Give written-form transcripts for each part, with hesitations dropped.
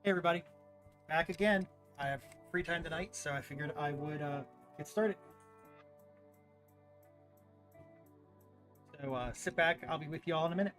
Hey everybody, back again. I have free time tonight, so I figured I would get started. So sit back, I'll be with you all in a minute.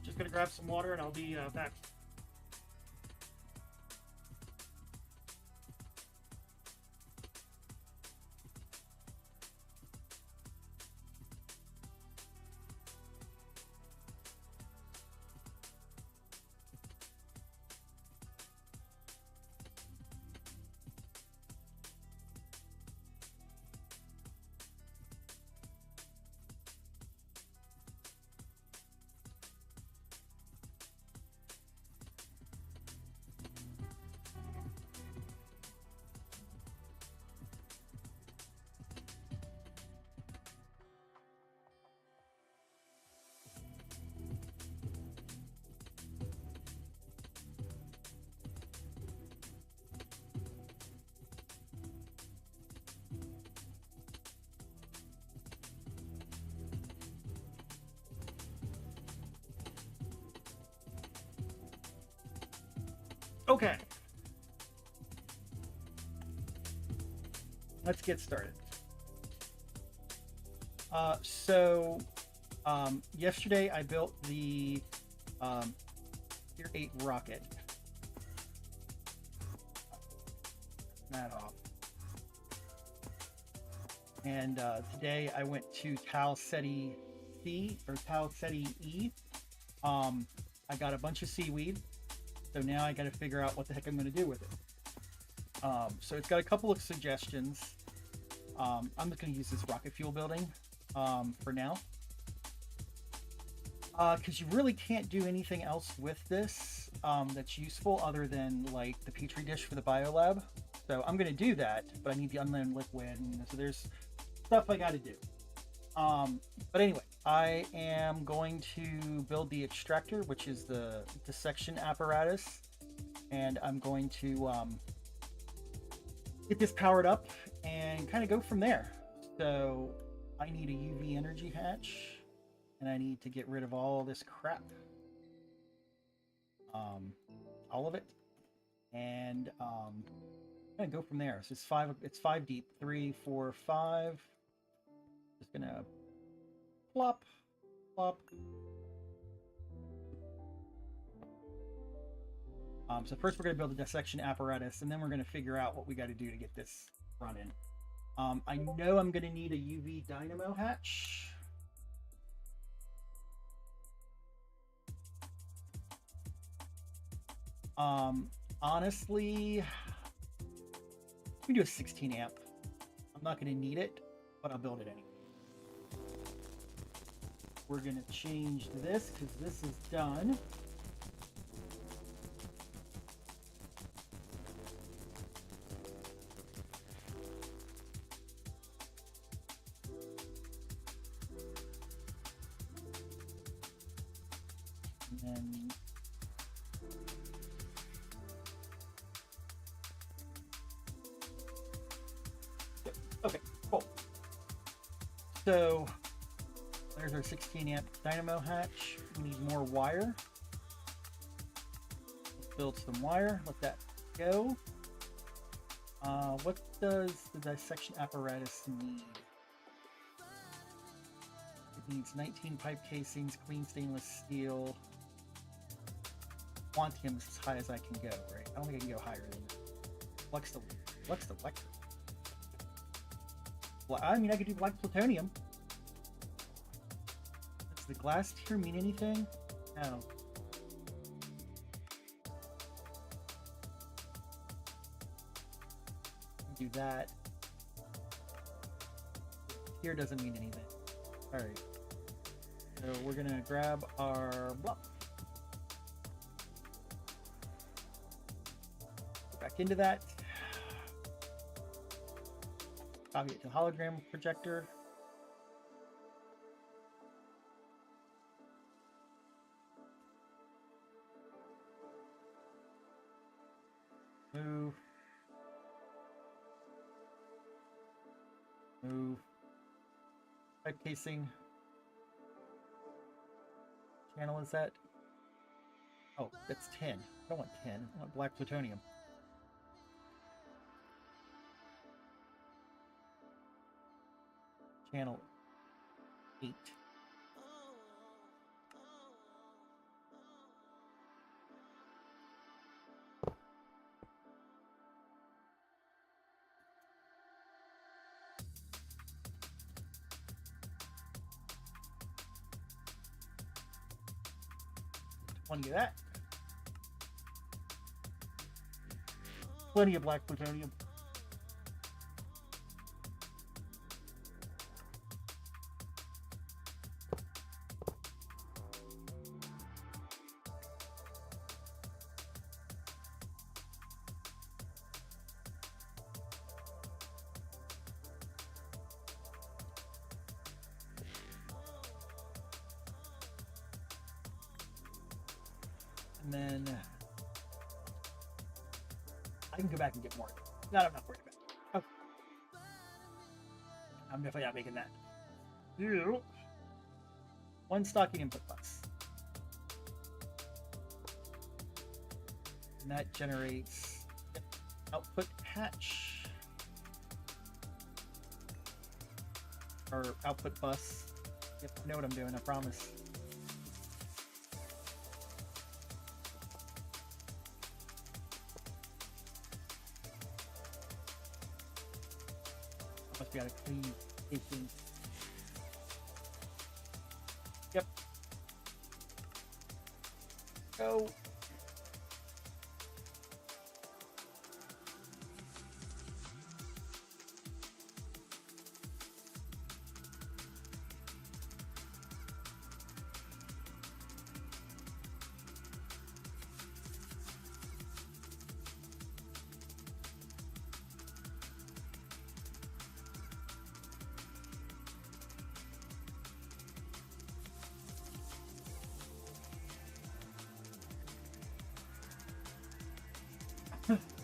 Just gonna grab some water and I'll be back. Okay. Let's get started. Yesterday I built the Tier 8 rocket. That off. And today I went to Ceti-C or Ceti-E. I got a bunch of seaweed. So now I got to figure out what the heck I'm going to do with it. So it's got a couple of suggestions. I'm just going to use this rocket fuel building for now. Because you really can't do anything else with this that's useful other than like the petri dish for the biolab. So I'm going to do that, but I need the unleavened liquid. And so there's stuff I got to do. But anyway, I am going to build the extractor, which is the dissection apparatus, and I'm going to get this powered up and kind of go from there. So I need a UV energy hatch, and I need to get rid of all this crap, all of it, and I'm gonna go from there. So it's five deep, 3, 4, 5. Just gonna plop, plop. So first we're gonna build a dissection apparatus, and then we're gonna figure out what we got to do to get this running. I know I'm gonna need a UV dynamo hatch. Honestly, we do a 16 amp. I'm not gonna need it, but I'll build it anyway. We're gonna change this because this is done. And then okay, cool. So there's our 16 amp dynamo hatch. We need more wire. Let's build some wire. Let that go. What does the dissection apparatus need? It needs 19 pipe casings, clean stainless steel. Quantium is as high as I can go, right? I don't think I can go higher than that. What's the electric? Well, I mean, I could do black plutonium. Does the glass tier mean anything? No. Do that. Here doesn't mean anything. Alright. So we're gonna grab our block. Go back into that. Copy it to hologram projector. Move. Move. Pipe casing. Channel is that? Oh, that's 10. I don't want 10. I want black plutonium. Channel 8. Plenty of that. Plenty of black plutonium. And then I can go back and get more. That I'm not worried about. Okay. I'm definitely not making that. Ew. One stocking input bus. And that generates output hatch. Or output bus. Yep, I know what I'm doing, I promise. Must be out of clean casing. Yep. Go.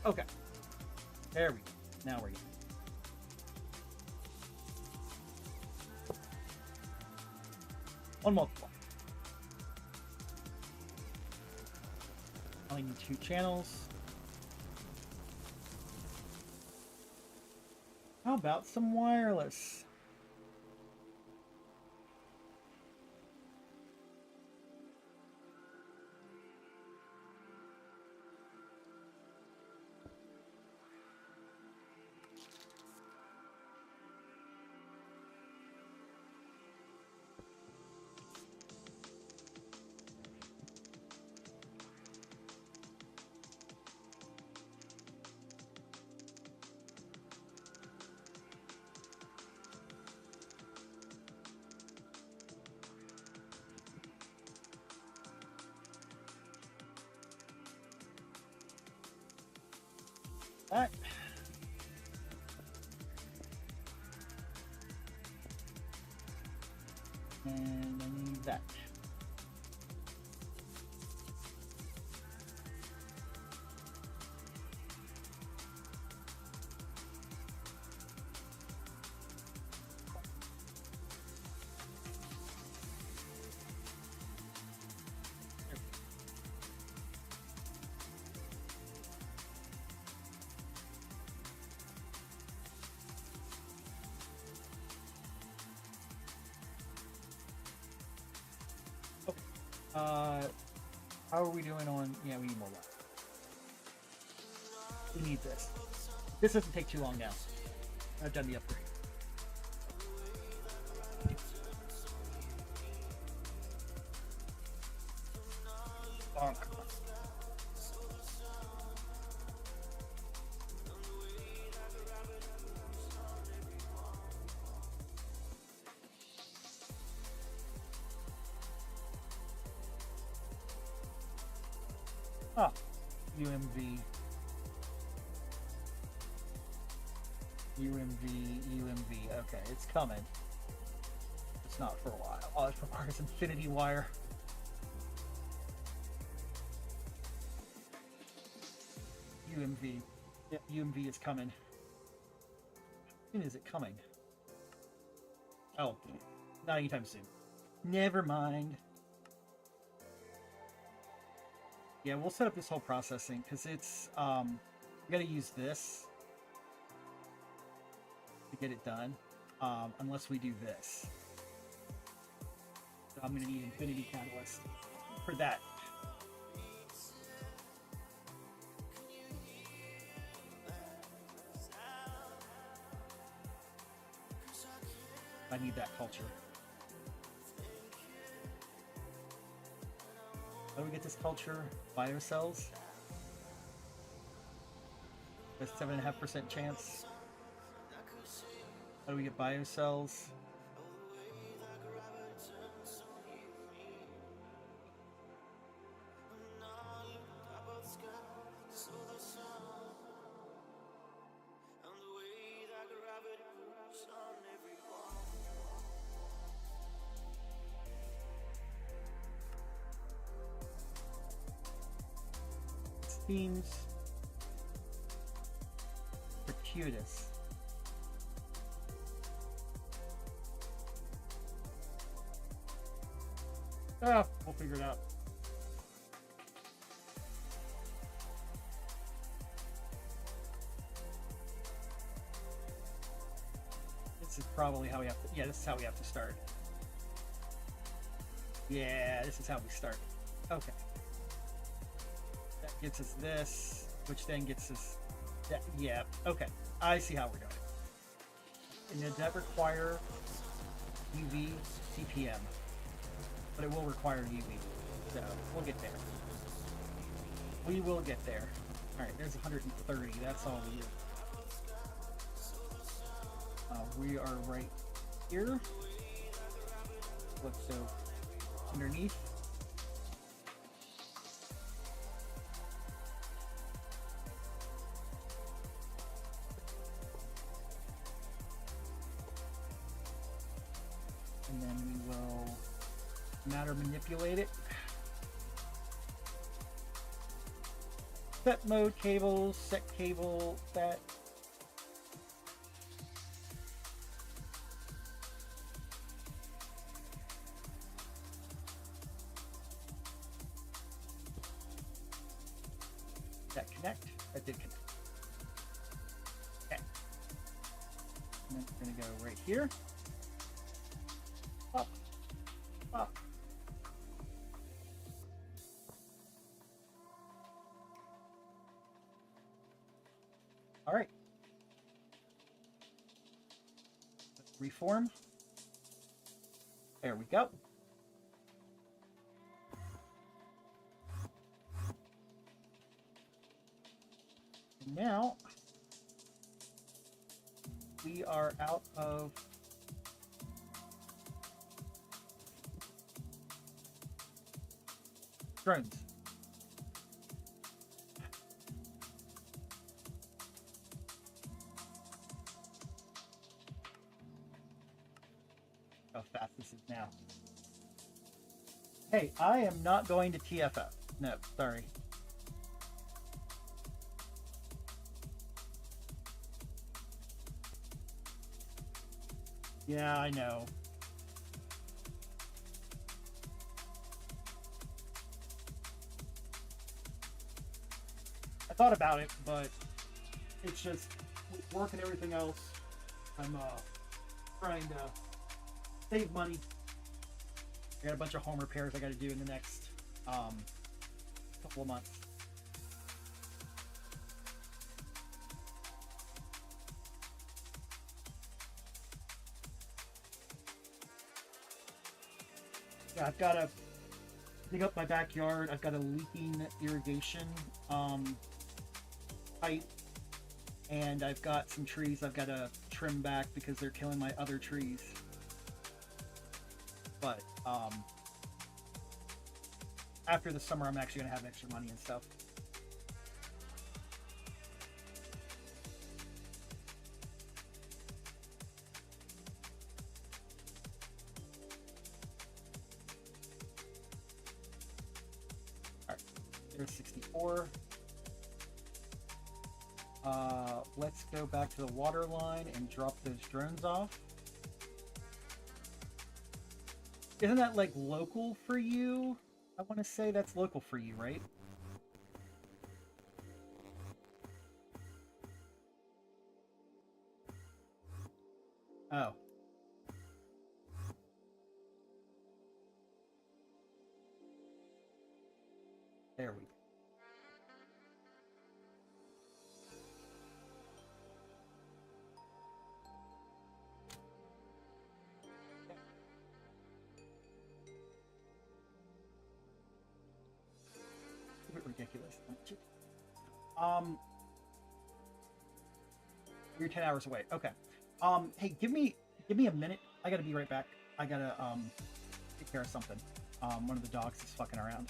Okay. There we go. Now we're good. One multiple. Only need 2 channels. How about some wireless? That. And I need that. How are we doing on? Yeah, we need more left. We need this. This doesn't take too long now. I've done the upgrade. Bonk. Ah, UMV. UMV. Okay, it's coming. It's not for a while. Oh, it requires infinity wire. UMV. Yep, UMV is coming. When is it coming? Oh, not anytime soon. Never mind. Yeah, we'll set up this whole processing because it's we gotta use this to get it done. Unless we do this. So I'm gonna need infinity catalyst for that. I need that culture. How do we get this culture? Biocells. That's 7.5% chance. How do we get biocells? Seems gratuitous. Ah, we'll figure it out. This is probably how we have to. Yeah, this is how we have to start. Yeah, this is how we start. Okay. That gets us this, which then gets us that. Yeah, okay. I see how we're doing it. And does that require UV CPM? But it will require UV. So we'll get there. We will get there. Alright, there's 130. That's all we do. We are right here. Let's go underneath. And then we will matter manipulate it. Set mode cables, set cable, that. That connect? That did connect. Okay. And then we're going to go right here. Up. Up. All right. Let's reform. There we go. And now we are out of drones. How fast this is now. Hey, I am not going to TFF. No, sorry. Yeah, I know. I thought about it, but it's just with work and everything else. I'm trying to save money. I got a bunch of home repairs I got to do in the next couple of months. Yeah, I've got to dig up my backyard. I've got a leaking irrigation pipe, and I've got some trees I've got to trim back because they're killing my other trees. But after the summer, I'm actually going to have extra money and stuff. All right, there's 64. Let's go back to the water line and drop those drones off. Isn't that like local for you? I want to say that's local for you, right? Oh. There we go. A bit ridiculous. You're 10 hours away. Okay. Hey, give me a minute. I gotta be right back. I gotta take care of something. One of the dogs is fucking around.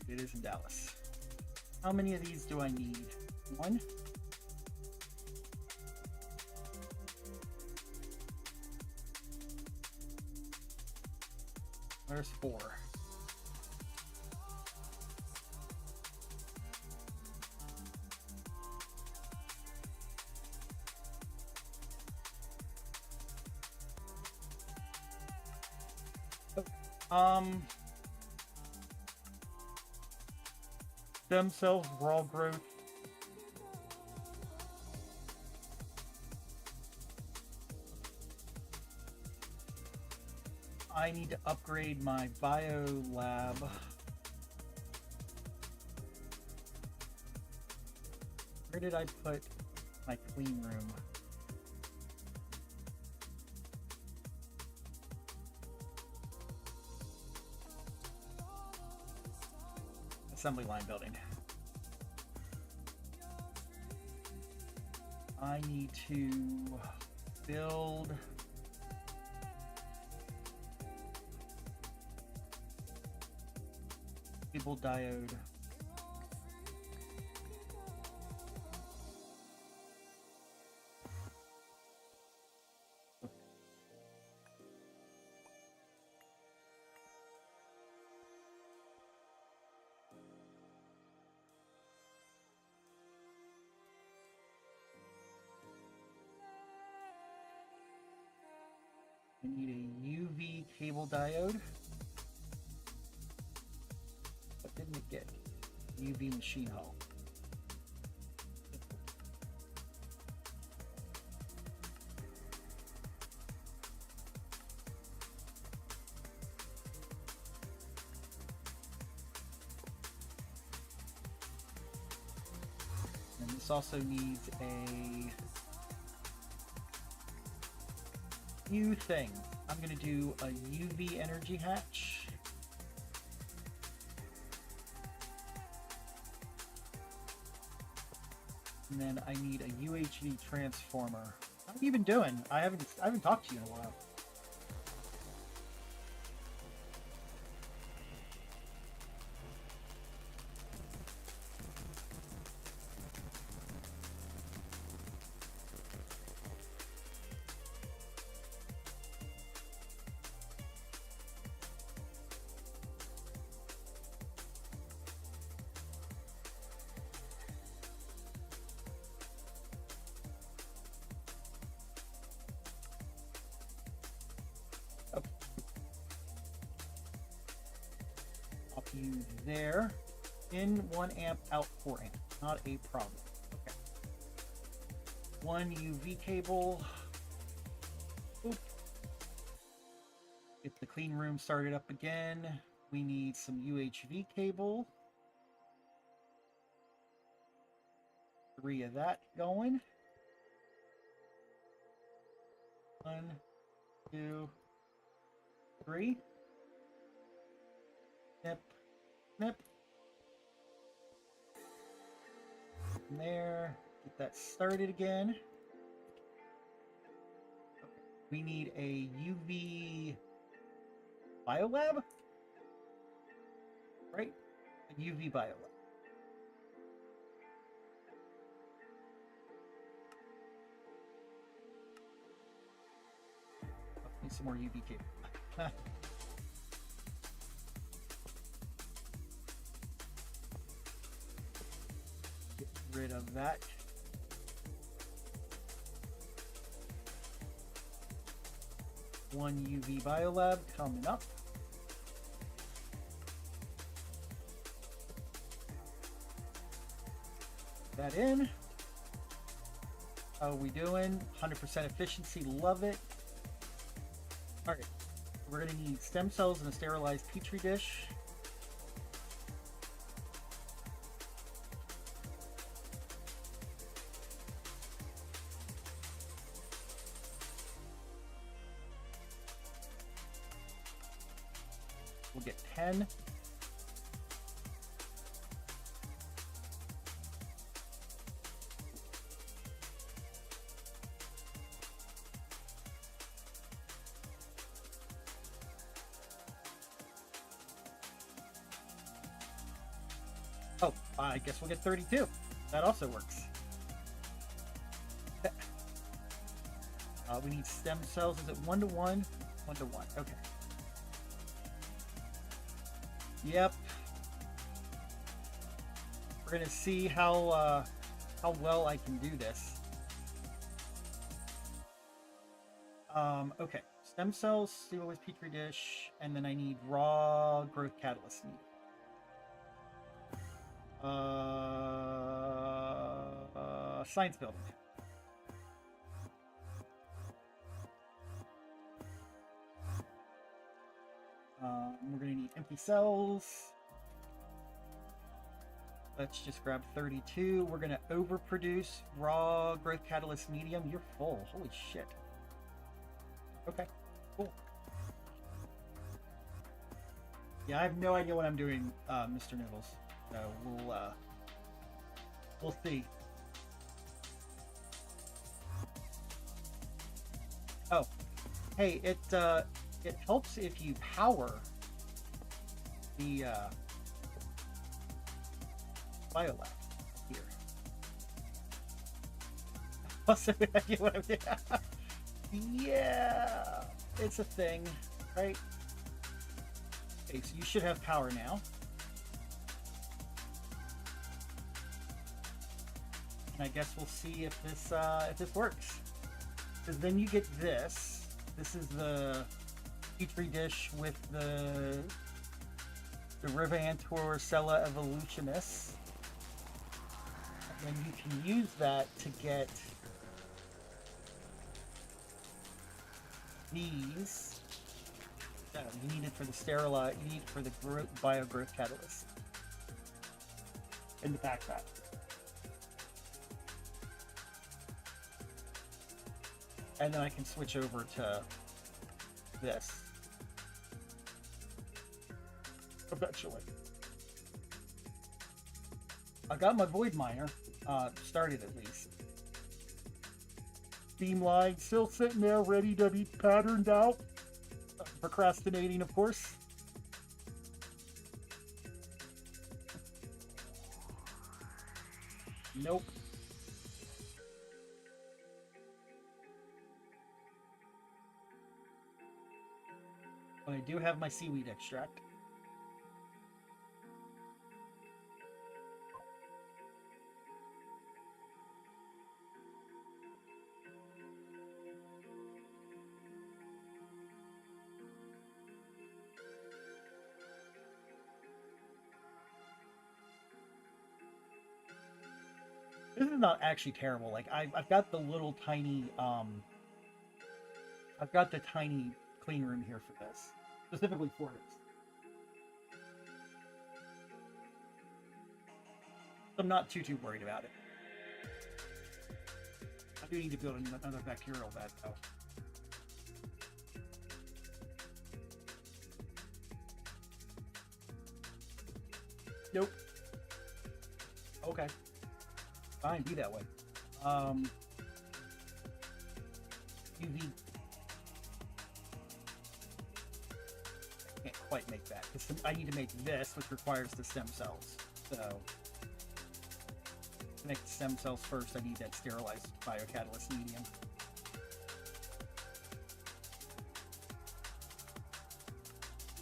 It is in Dallas. How many of these do I need? One? There's 4. Stem cells, raw growth. I need to upgrade my bio lab. Where did I put my clean room? Assembly line building. I need to build cable diode. I need a UV cable diode. What didn't it get? UV machine hull. And this also needs a new thing. I'm going to do a UV energy hatch. And then I need a UHV transformer. How have you been doing? I haven't talked to you in a while. You there. In 1 amp, out 4 amp. Not a problem. Okay. 1 UV cable. Oop. Get the clean room started up again. We need some UHV cable. 3 of that going. 1, 2, 3. Snip. Snip. And there. Get that started again. Okay. We need a UV biolab? Right? A UV biolab. Oh, need some more UV cable. Rid of that. One UV biolab coming up. That in. How are we doing? 100% efficiency, love it. All right, we're gonna need stem cells in a sterilized petri dish. We'll get 10. Oh, I guess we'll get 32. That also works. We need stem cells. Is it 1 to 1? 1 to 1. Okay. Yep. We're gonna see how well I can do this. Okay. Stem cells, Seaweed petri dish, and then I need raw growth catalyst meat. Science building. We're going to need empty cells. Let's just grab 32. We're going to overproduce raw growth catalyst medium. You're full. Holy shit. Okay, cool. Yeah, I have no idea what I'm doing, Mr. Nibbles. So we'll see. Oh, hey, it helps if you power the biolab here. Also, idea what I'm doing. Yeah, it's a thing, right? Okay, so you should have power now. And I guess we'll see if this works. Because then you get this. This is the Petri dish with the Rivantor Cella Evolutionis. And you can use that to get these. No, you need it for the sterilize. You need it for the bio-growth catalyst in the backpack. And then I can switch over to this eventually. I got my void miner started at least. Beamline still sitting there ready to be patterned out. Procrastinating, of course. Nope. But I do have my seaweed extract. This is not actually terrible. Like I've got the little tiny I've got the tiny clean room here for this, specifically for this. I'm not too worried about it. I do need to build another bacterial vat though. Nope. Okay. Fine, be that way. UV. I can't quite make that because I need to make this, which requires the stem cells. So to make the stem cells first, I need that sterilized biocatalyst medium.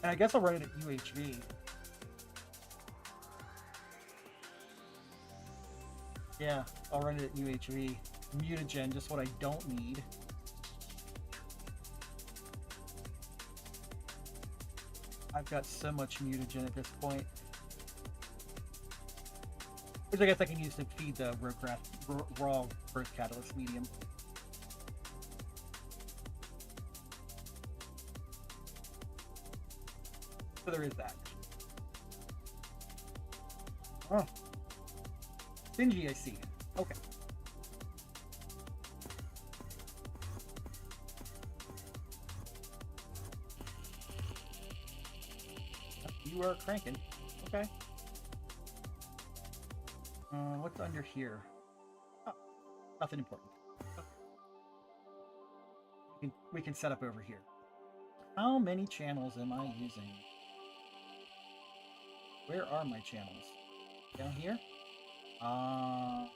And I guess I'll run it at UHV. Yeah, I'll run it at UHV. Mutagen, just what I don't need. I've got so much mutagen at this point. Which I guess I can use to feed the raw growth catalyst medium. So there is that. Oh. Stingy, I see. Okay. You are cranking. Okay. What's under here? Oh, nothing important. Okay. We can set up over here. How many channels am I using? Where are my channels? Down here? How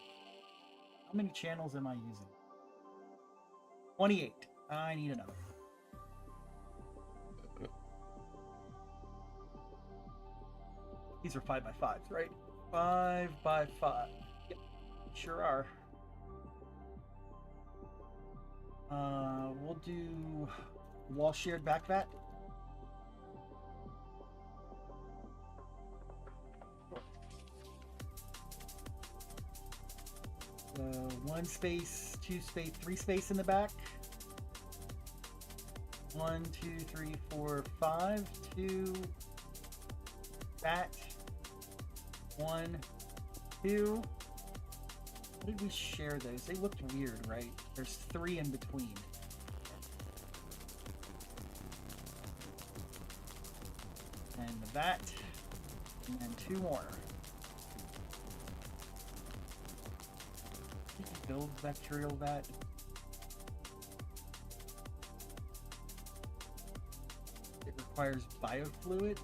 many channels am I using? 28. I need another. These are 5x5s, right? 5x5. Yep, sure are. We'll do wall shared back vat. So 1 space, 2 space, 3 space in the back. 1, 2, 3, 4, 5. 2. That. 1, 2. How did we share those? They looked weird, right? There's 3 in between. And the vat. And then 2 more. Build bacterial vat. It requires biofluid.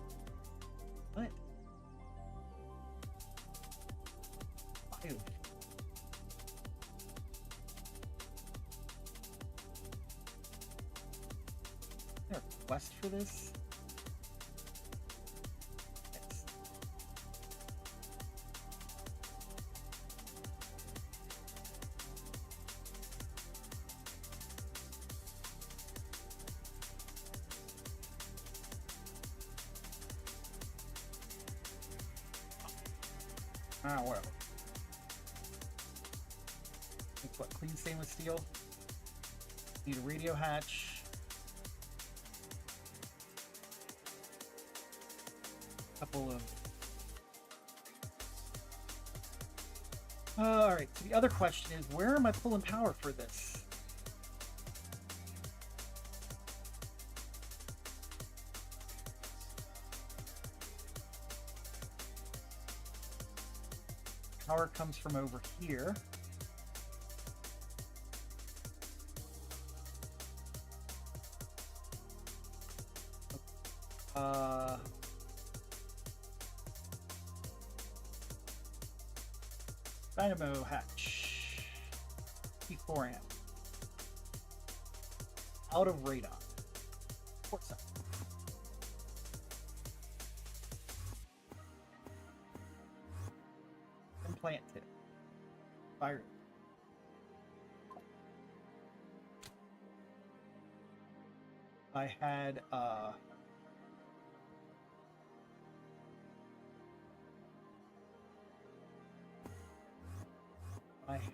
What? Bio. Is there a quest for this? Yes. Ah, well. It's what, clean stainless steel? Need a radio hatch. Couple of... Alright, so the other question is, where am I pulling power for this? Power comes from over here. Dynamo hatch. P4 amp. Out of radon. What's up? Implanted. Fire. I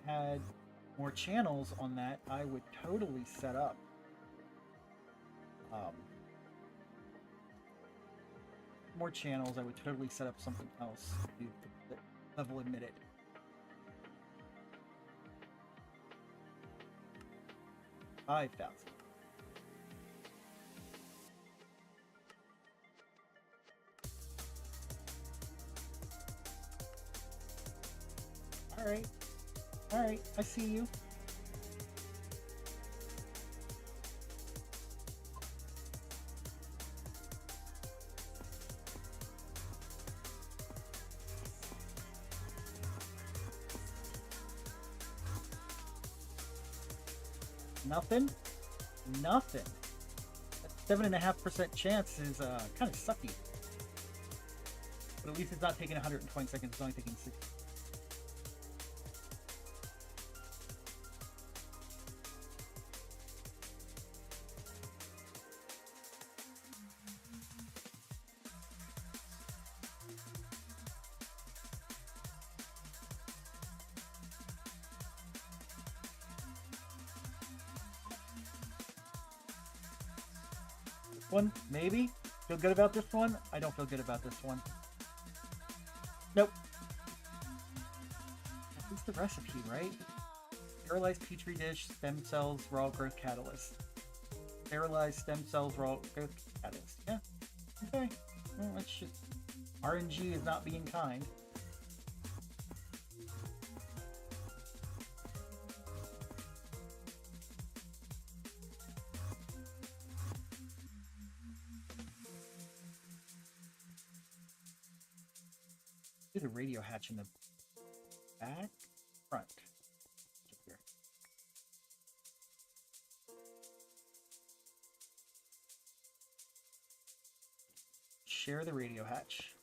had more channels on that, I would totally set up more channels, I would totally set up something else to the level emitted. $5,000. All right, I see you. Nothing? Nothing. That 7.5% chance is kind of sucky. But at least it's not taking 120 seconds, it's only taking 60. One, maybe. Feel good about this one? I don't feel good about this one. Nope. At least the recipe, right? Sterilized petri dish, stem cells, raw growth catalyst. Sterilized stem cells, raw growth catalyst. Yeah. Okay. Well, that's just... RNG is not being kind. There's a radio hatch in the back, front. Here. Share the radio hatch.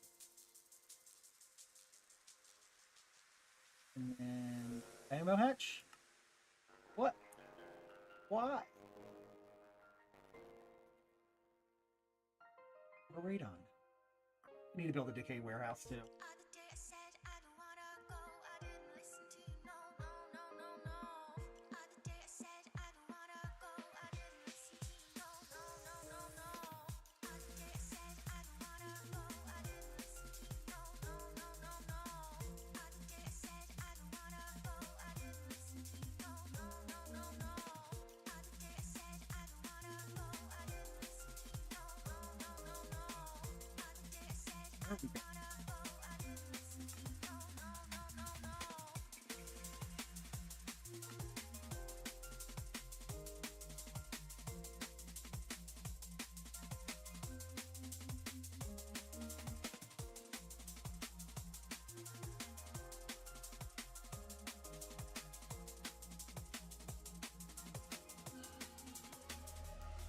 And then ammo hatch? What? Why? A radon. We need to build a decay warehouse too.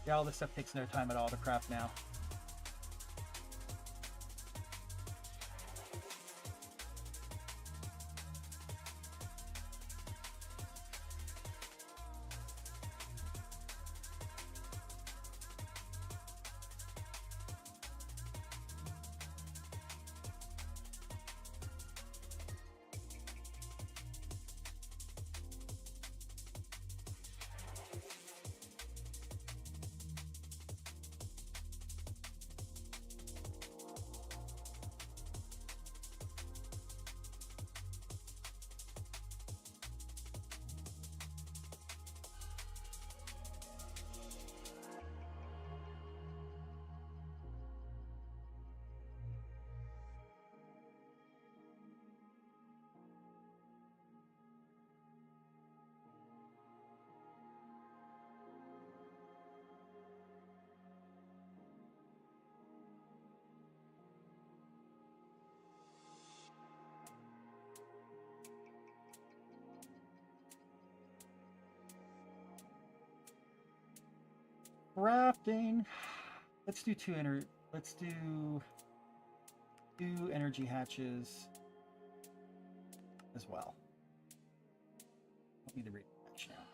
Yeah, all this stuff takes no time at all to craft now. Crafting. Let's do let's do 2 energy hatches as well. Don't need to read the hatch now.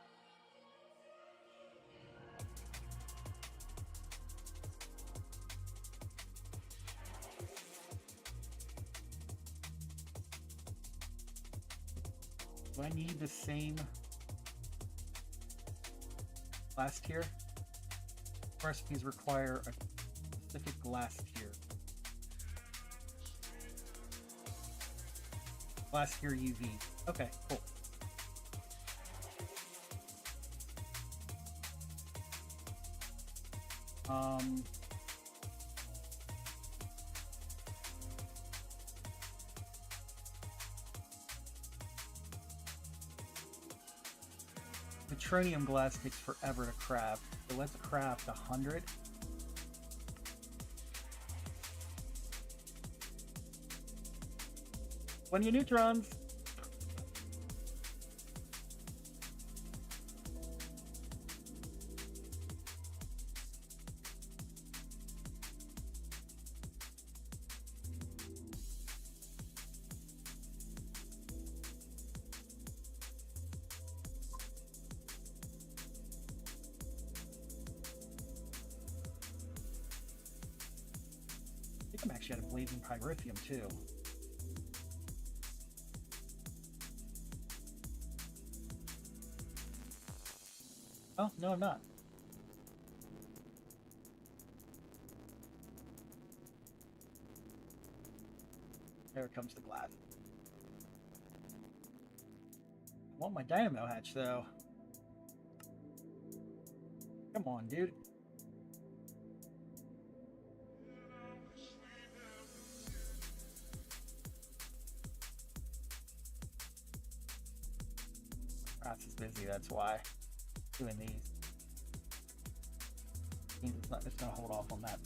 Do I need the same glass tier? Recipes require a specific glass tier. Glass tier UV. Okay, cool. Petroleum glass takes forever to craft, so let's craft 100. When you neutrons. I think I'm actually out of blazing pyrithium too. Oh, no, I'm not. There comes the glass. I want my dynamo hatch, though. Come on, dude. Grass is busy, that's why. Doing these. It's gonna hold off on that.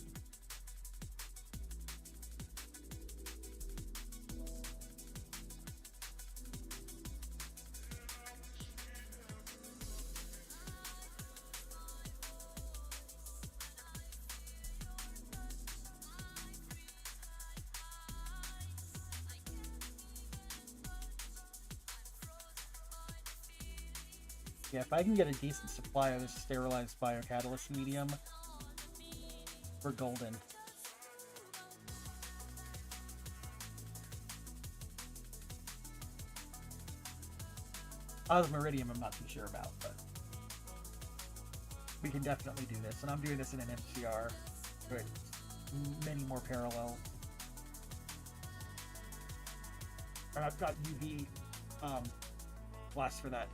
Yeah, if I can get a decent supply of this sterilized biocatalyst medium, we're golden. Osmiridium I'm not too sure about, but we can definitely do this. And I'm doing this in an MCR with many more parallels. And I've got UV glass for that.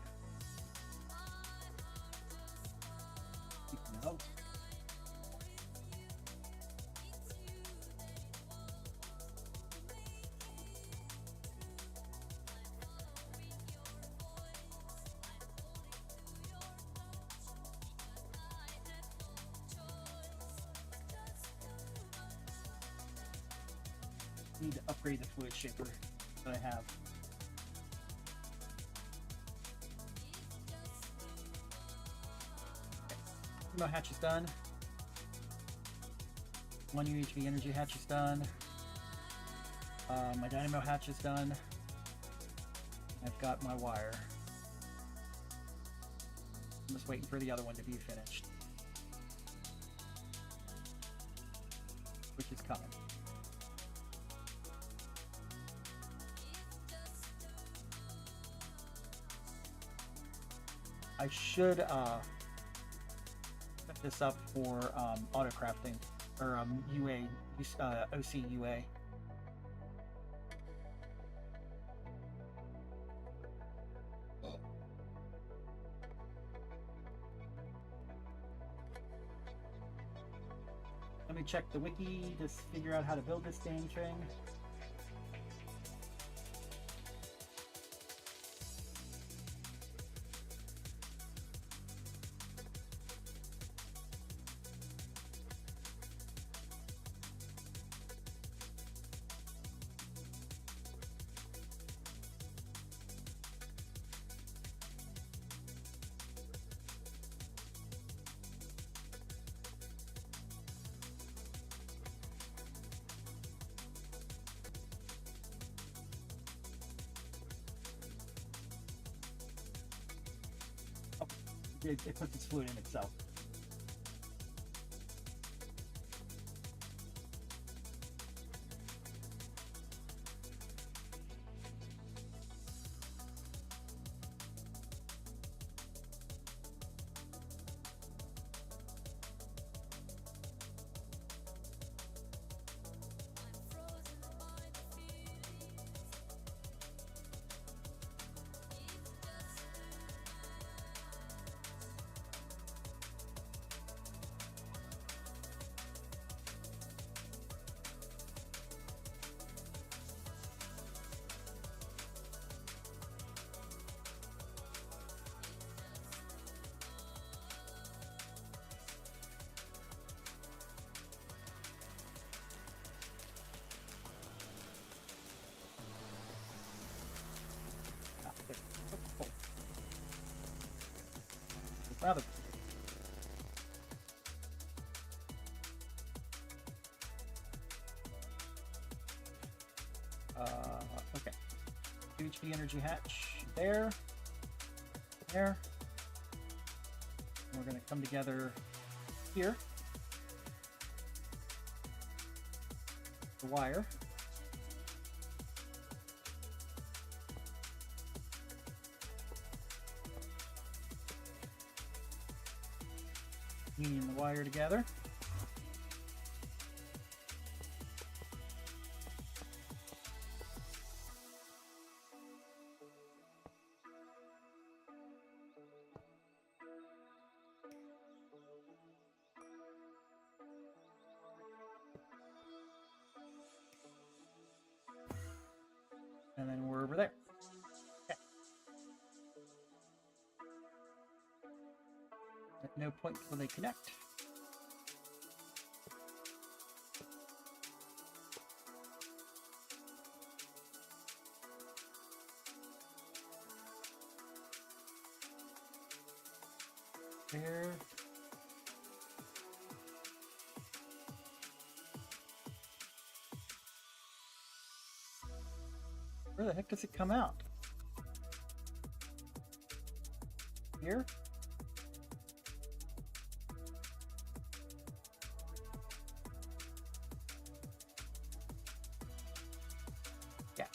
No. Need to upgrade the fluid shaper that I have. No hatch is done. 1 UHV energy hatch is done. My dynamo hatch is done. I've got my wire. I'm just waiting for the other one to be finished, which is coming. I should set this up for auto crafting or UA, OC UA. Let me check the wiki to figure out how to build this dang thing. it puts its fluid in itself. Rather. Okay. HP energy hatch there. There. And we're going to come together here. The wire. Union the wire together. And then we're over there. Okay. At no point will they connect. There. Where the heck does it come out? Here? Yeah.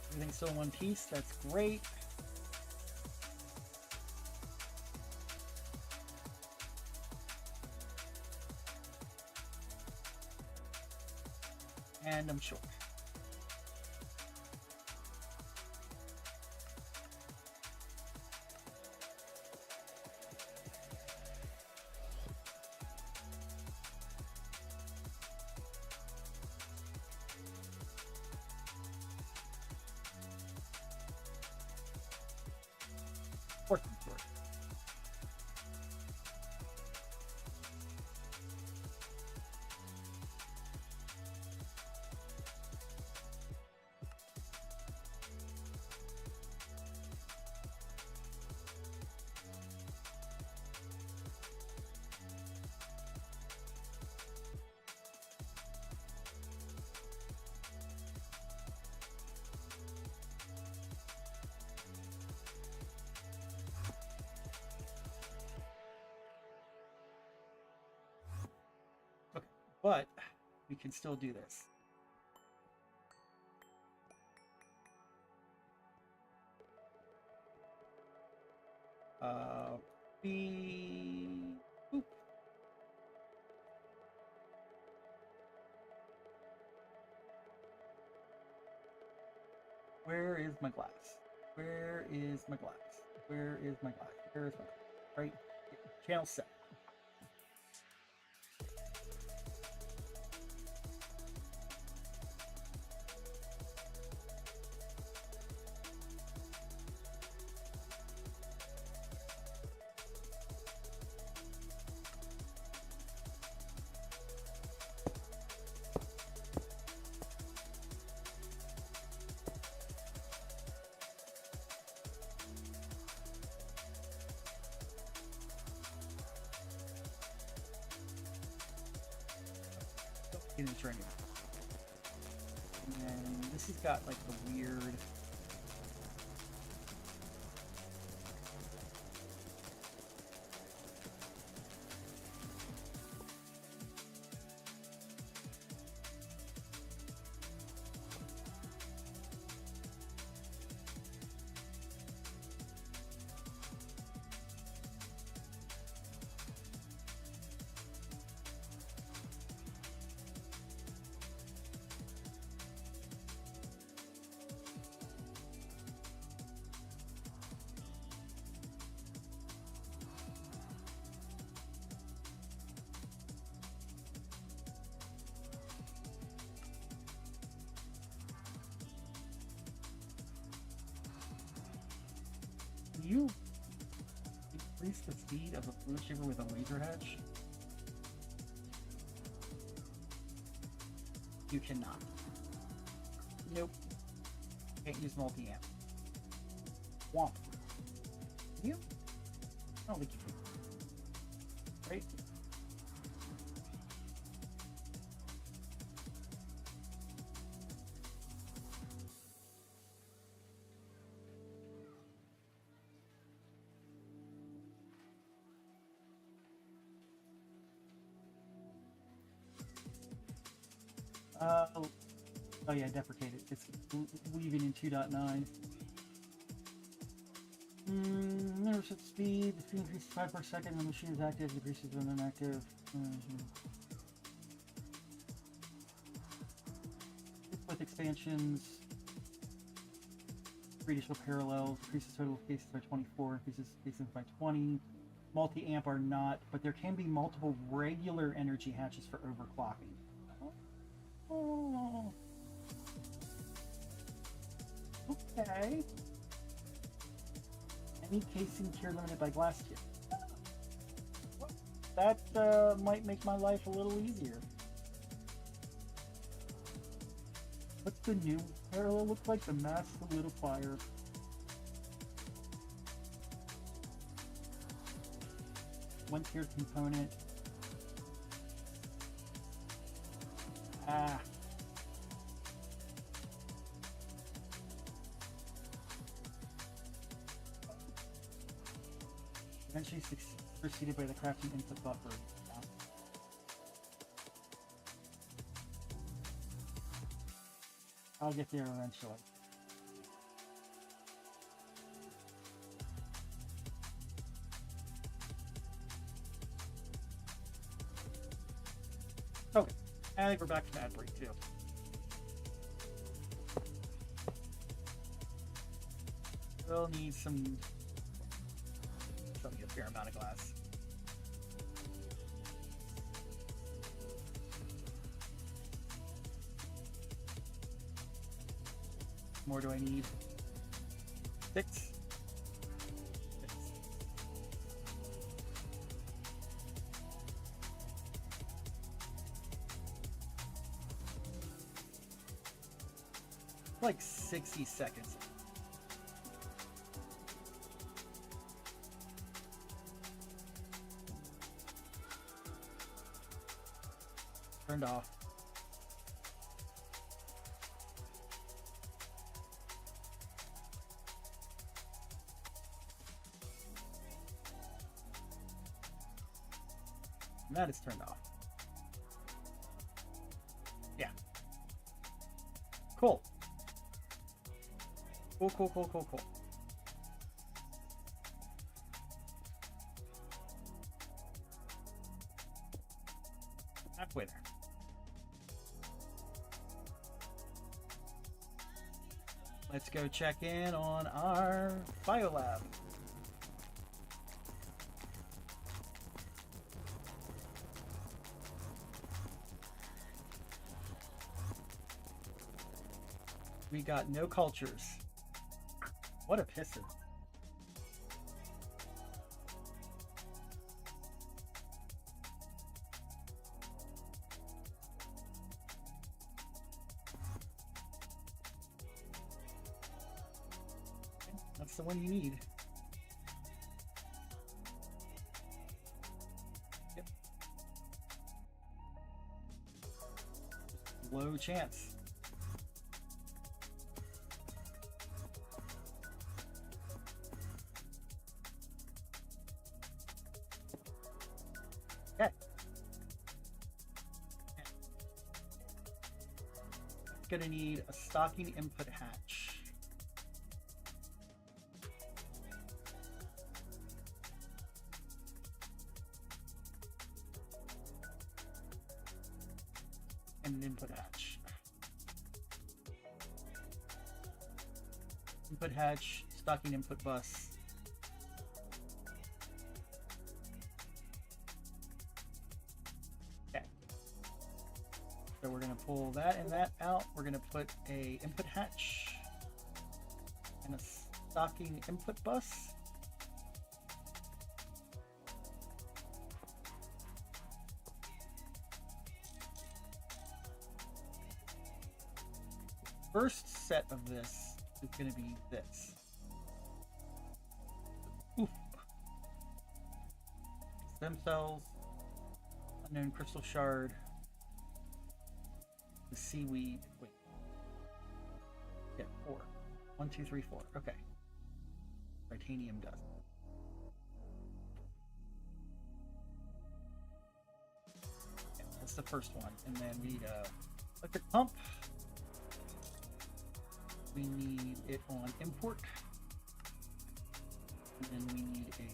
Everything's still in one piece. That's great. And I'm short. Working for it. But we can still do this. Boop. Where is my glass? Where is my glass? Where is my glass? Where is my glass? Right here. Channel set. In the training. And this has got like the weird. You increase the speed of a fluid shiver with a laser hatch? You cannot. Nope. Can't use multi-amp. Womp. You? I don't think you can. Right? Oh yeah, deprecated. It's leaving in 2.9. Membership speed. The speed increases 5 per second when the machine is active, decreases when inactive. With expansions, 3 additional parallels, increases total cases by 24, increases cases by 20. Multi-amp are not, but there can be multiple regular energy hatches for overclocking. Oh. Okay. Any casing tier limited by glass tier. That might make my life a little easier. What's the new parallel look like? The mass solidifier. One tier component. Ah. Eventually preceded by the crafting input buffer. Yeah. I'll get there eventually. Okay, I think we're back to ad break too. We'll need some a fair amount of glass. More do I need? 6. Like 60 seconds. Turned off. And that is turned off. Yeah. Cool. Cool. Halfway there. Let's go check in on our biolab. We got no cultures. What a pisser. That's the one you need. Yep. Low chance. going to need a stocking input hatch. And an input hatch. Input hatch, stocking input bus. So we're going to pull that and that out. We're going to put a input hatch and a stocking input bus. First set of this is going to be this. Oof. Stem cells, unknown crystal shard, the seaweed. Wait. Yeah, 4. 1, 2, 3, 4. Okay. Titanium dust. Yeah, that's the first one. And then we need a electric pump. We need it on import. And then we need a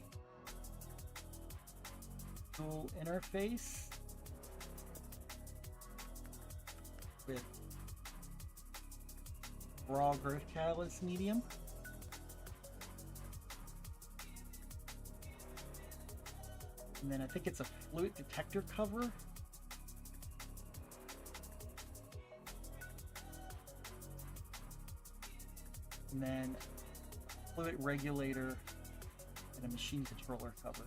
dual interface with raw growth catalyst medium. And then I think it's a fluid detector cover. And then a fluid regulator and a machine controller cover.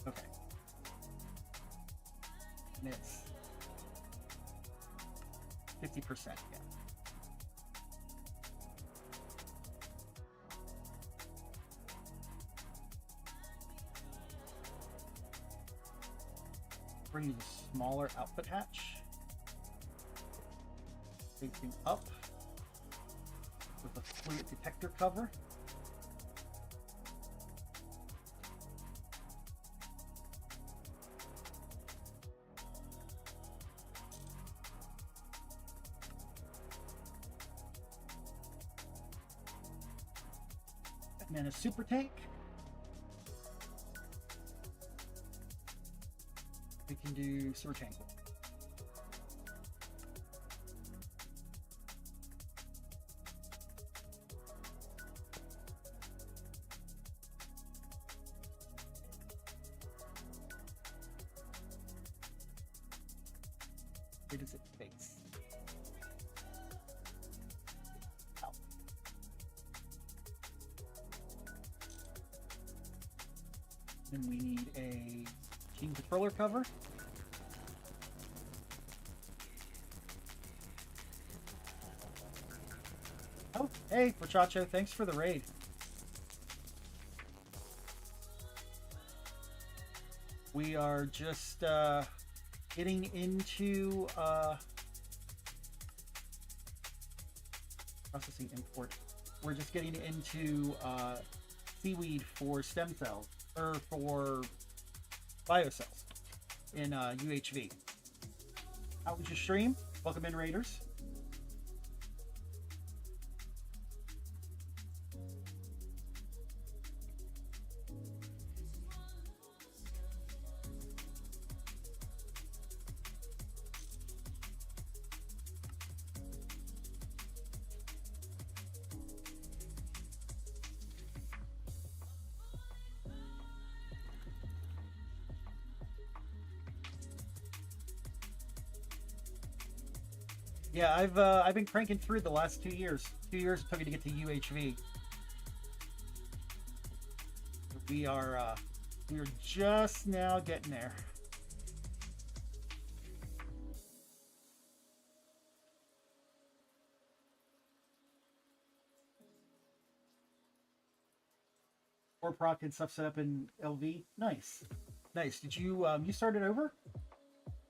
Okay. And it's 50%, yeah. We're going to use a smaller output hatch. Facing up with a fluid detector cover. And then a super tank. We can do super tank. Where does it face? Out. Then we need a machine controller cover. Oh, hey, Muchacho, thanks for the raid. We are just getting into processing import. We're just getting into seaweed for stem cells, or for biocells in UHV. How was your stream? Welcome in, Raiders. Yeah, I've been cranking through the last 2 years. 2 years it took me to get to UHV. We are just now getting there. Or proc and stuff set up in LV. Nice, nice. Did you you started over?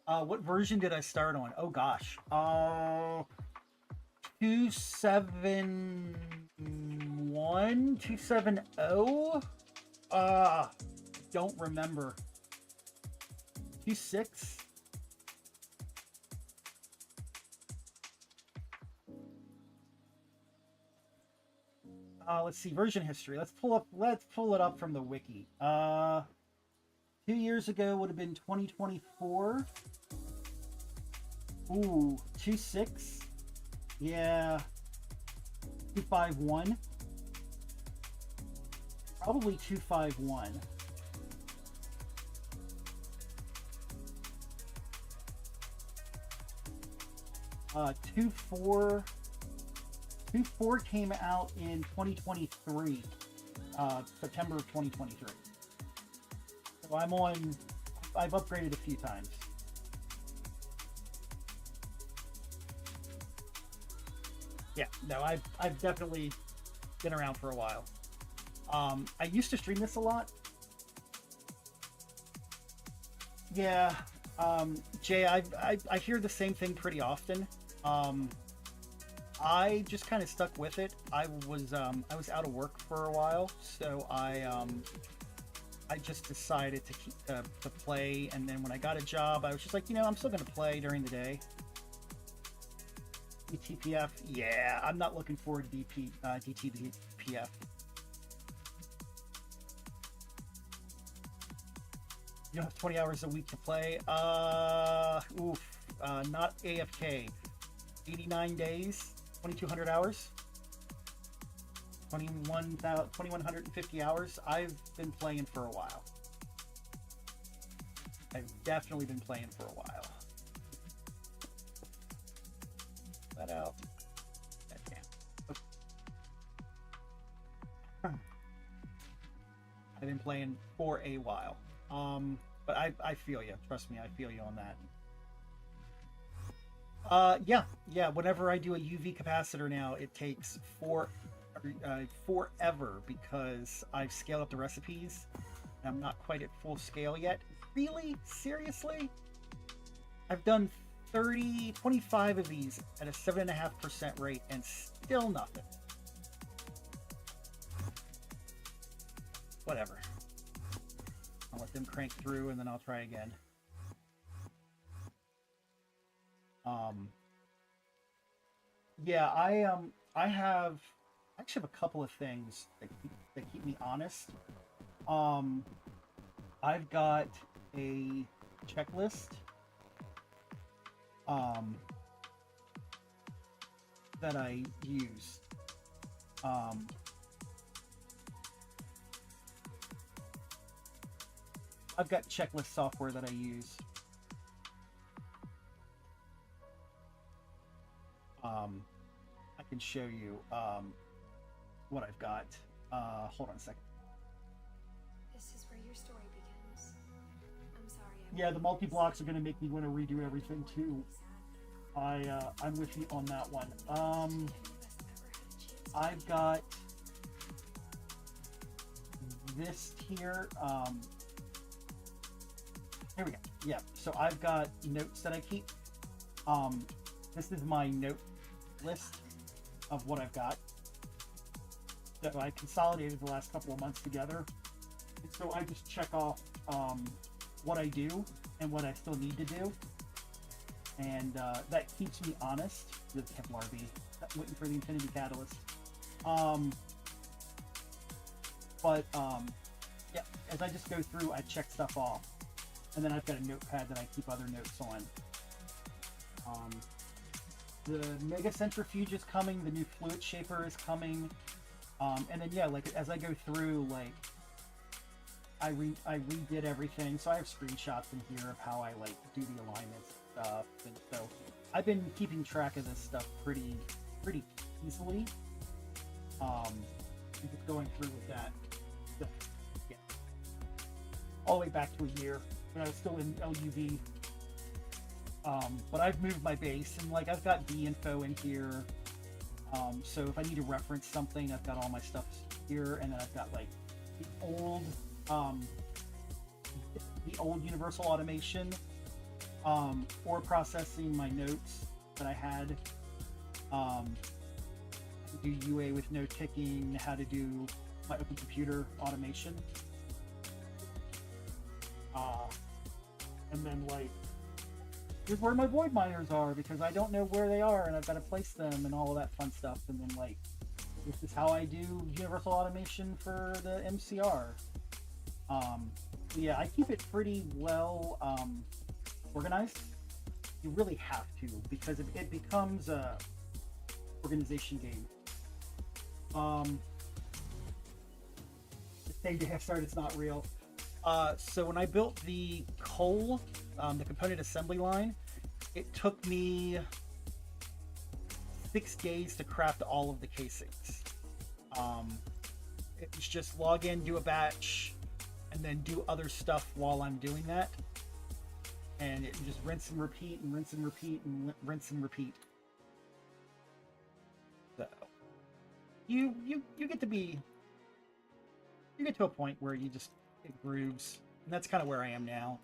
What version did I start on? Oh gosh. 271, 270. Don't remember. 26. Let's see, version history. Let's pull it up from the wiki. 2 years ago would have been 2024. Ooh, 2.6. Yeah. 2.5.1. Probably 2.5.1. 2.4. 2.4 came out in 2023. September of 2023. So I've upgraded a few times. Yeah, no, I've definitely been around for a while. I used to stream this a lot. Yeah, Jay, I hear the same thing pretty often. I just kind of stuck with it. I was out of work for a while, so I just decided to keep to play. And then when I got a job, I was just like, I'm still gonna play during the day. DTPF, yeah, I'm not looking forward to DTPF. You don't have 20 hours a week to play. Not AFK. 89 days, 2,200 hours, 2,150 hours. I've been playing for a while. I've definitely been playing for a while. That out. Okay. I've been playing for a while. But I feel you. Trust me, I feel you on that. Yeah. Whenever I do a UV capacitor now, it takes forever because I've scaled up the recipes. And I'm not quite at full scale yet. Really? Seriously? I've done 25 of these at a 7.5% rate and still nothing. Whatever. I'll let them crank through and then I'll try again. Yeah, I actually have a couple of things that keep me honest. I've got a checklist that I use. I've got checklist software that I use. I can show you what I've got. Hold on a second. This is where your story begins. I'm sorry. Yeah, the multi-blocks are going to make me want to redo everything too. I'm with you on that one. I've got this here. Here we go. Yeah, so I've got notes that I keep. This is my note list of what I've got that I consolidated the last couple of months together. And so I just check off what I do and what I still need to do. And that keeps me honest. The Kevlar B, waiting for the Infinity Catalyst. Yeah, as I just go through, I check stuff off. And then I've got a notepad that I keep other notes on. The Mega Centrifuge is coming, the new Fluid Shaper is coming. And then, yeah, like, as I go through, like, I redid everything. So I have screenshots in here of how I, like, do the alignments and stuff. And so I've been keeping track of this stuff pretty easily. Just going through with that. So, yeah. All the way back to a year when I was still in LUV. But I've moved my base, and like I've got D info in here. So if I need to reference something, I've got all my stuff here, and then I've got like the old Universal Automation for processing my notes that I had. How to do UA with no ticking, how to do my Open Computer automation. And then like, here's where my void miners are because I don't know where they are and I've got to place them and all of that fun stuff. And then like This is how I do universal automation for the MCR. Yeah, I keep it pretty well organized. You really have to, because it becomes a organization game. The same day I started, it's not real. So when I built the coal, the component assembly line, it took me 6 days to craft all of the casings. It was just log in, do a batch, and then do other stuff while I'm doing that. And it just rinse and repeat and rinse and repeat and rinse and repeat. So you get to be, you get to a point where it grooves, and that's kind of where I am now.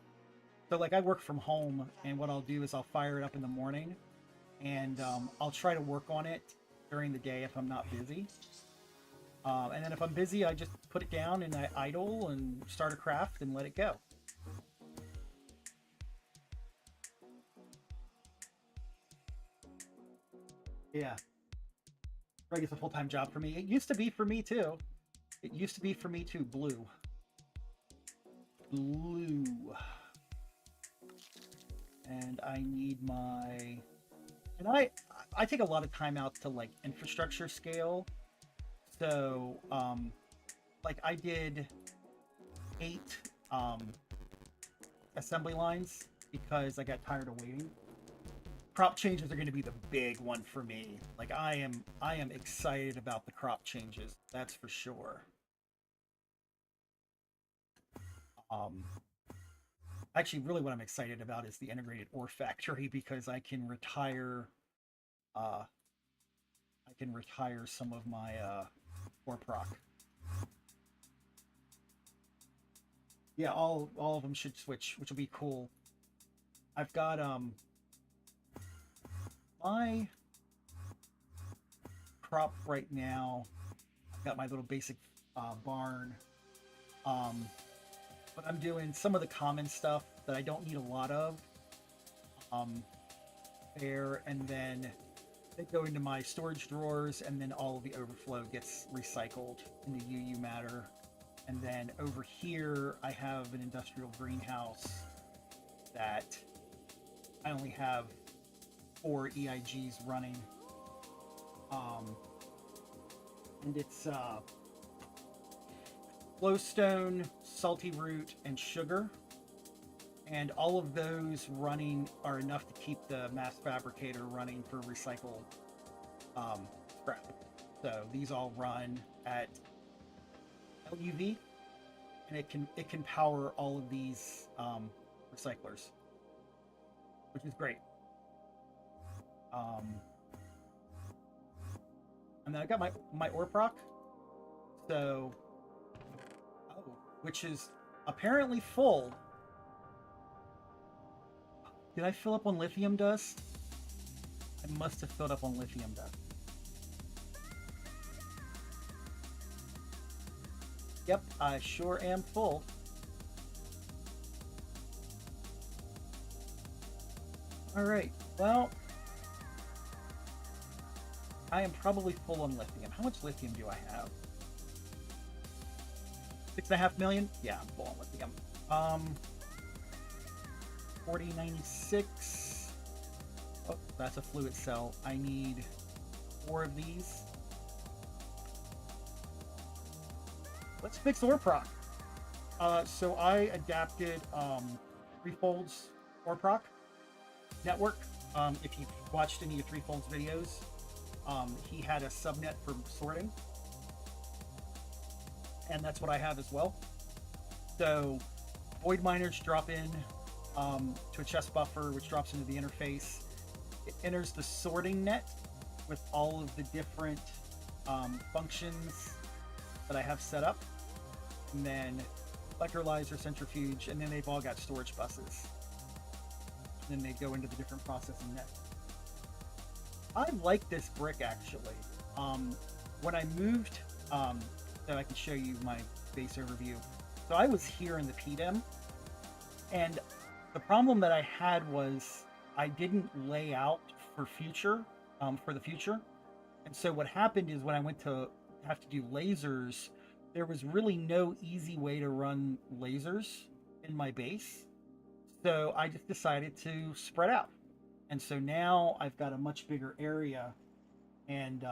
So like I work from home, and what I'll do is I'll fire it up in the morning, and I'll try to work on it during the day if I'm not busy. And then if I'm busy, I just put it down and I idle and start a craft and let it go. Yeah. Greg, it's a full-time job for me. It used to be for me too. It used to be for me too. Blue. And I need my... And I take a lot of time out to like infrastructure scale. So, like I did 8 assembly lines because I got tired of waiting. Crop changes are going to be the big one for me. Like I am excited about the crop changes. That's for sure. Actually, really what I'm excited about is the integrated ore factory, because I can retire some of my ore proc. Yeah, all of them should switch, which will be cool. I've got my crop right now. I've got my little basic barn. But I'm doing some of the common stuff that I don't need a lot of there, and then they go into my storage drawers, and then all of the overflow gets recycled into UU matter. And then over here I have an industrial greenhouse that I only have 4 EIGs running, and it's glowstone, salty root, and sugar, and all of those running are enough to keep the mass fabricator running for recycled scrap. So these all run at LUV, and it can power all of these recyclers, which is great. And then I got my ore proc, so which is apparently full. Did I fill up on lithium dust? I must have filled up on lithium dust. Yep, I sure am full. Alright, well, I am probably full on lithium. How much lithium do I have? 6.5 million? Yeah, I'm full on lithium. 4096. Oh, that's a fluid cell. I need 4 of these. Let's fix ore proc. So I adapted 3folds ore proc network. If you've watched any of 3folds videos, he had a subnet for sorting, and that's what I have as well. So void miners drop in to a chest buffer, which drops into the interface. It enters the sorting net with all of the different functions that I have set up, and then electrolyzer, centrifuge, and then they've all got storage buses. And then they go into the different processing nets. I like this brick actually. When I moved, so I can show you my base overview. So I was here in the PDEM, and the problem that I had was I didn't lay out for the future. And so what happened is when I went to have to do lasers, there was really no easy way to run lasers in my base. So I just decided to spread out. And so now I've got a much bigger area, and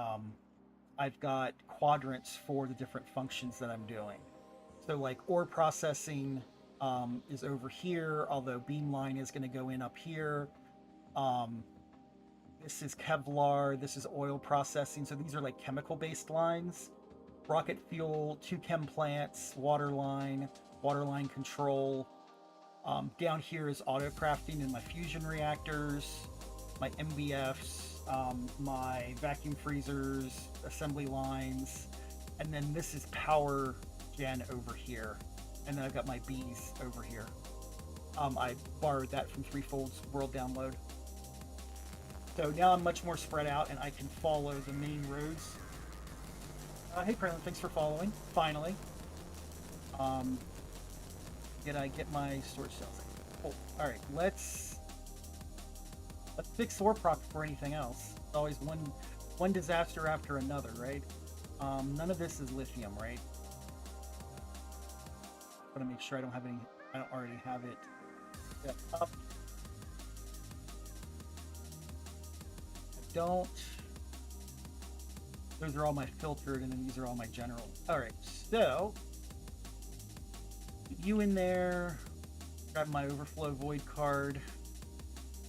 I've got quadrants for the different functions that I'm doing. So like ore processing is over here, although beamline is going to go in up here. This is Kevlar, this is oil processing. So these are like chemical based lines. Rocket fuel, 2 chem plants, water line control. Down here is auto crafting and my fusion reactors, my MBFs, my vacuum freezers, assembly lines, and then this is power gen over here. And then I've got my bees over here. I borrowed that from Threefold's World Download. So now I'm much more spread out and I can follow the main roads. Hey Prelin, thanks for following, finally. Did I get my storage cells? Cool. Alright, let's fix ore proc for anything else. It's always one disaster after another, right? None of this is lithium, right? I want to make sure I don't already have it set up. I don't. Those are all my filtered, and then these are all my general. All right, so you in there. Grab my overflow void card.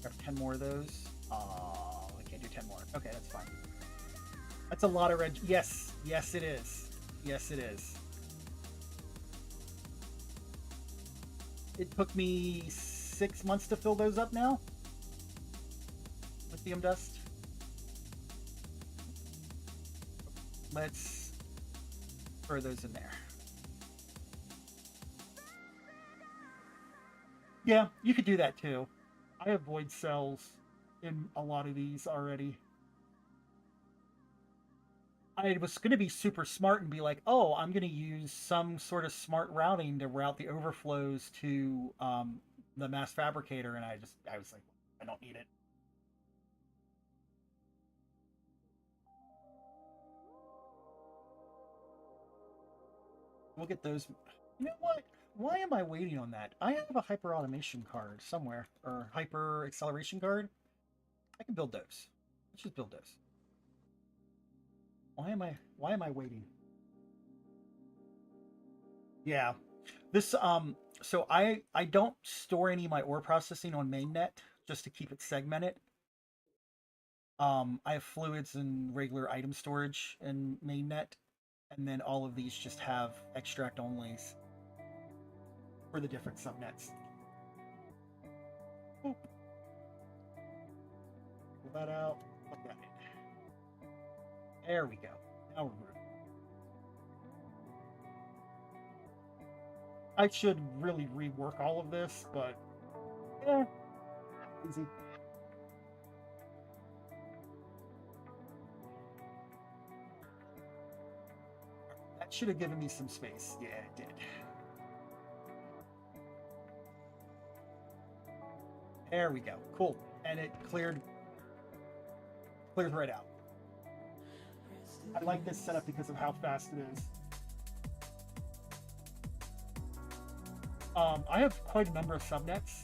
Grab 10 more of those. Oh, I can't do 10 more. Okay, that's fine. That's a lot of red. Yes, yes it is. Yes it is. It took me 6 months to fill those up now. Lithium dust. Let's throw those in there. Yeah, you could do that too. I have void cells in a lot of these already. I was going to be super smart and be like, oh, I'm going to use some sort of smart routing to route the overflows to the mass fabricator, and I was like, I don't need it. We'll get those. You know what? Why am I waiting on that? I have a hyper automation card somewhere, or hyper acceleration card. I can build those. Let's just build those. Why am I waiting? Yeah. This so I don't store any of my ore processing on mainnet just to keep it segmented. I have fluids and regular item storage in mainnet, and then all of these just have extract onlys for the different subnets. Boop. Pull that out. Plug that in. There we go. Now we're good. I should really rework all of this, but yeah, easy. That should have given me some space. Yeah, it did. There we go. Cool. And it clears right out. I like this setup because of how fast it is. I have quite a number of subnets.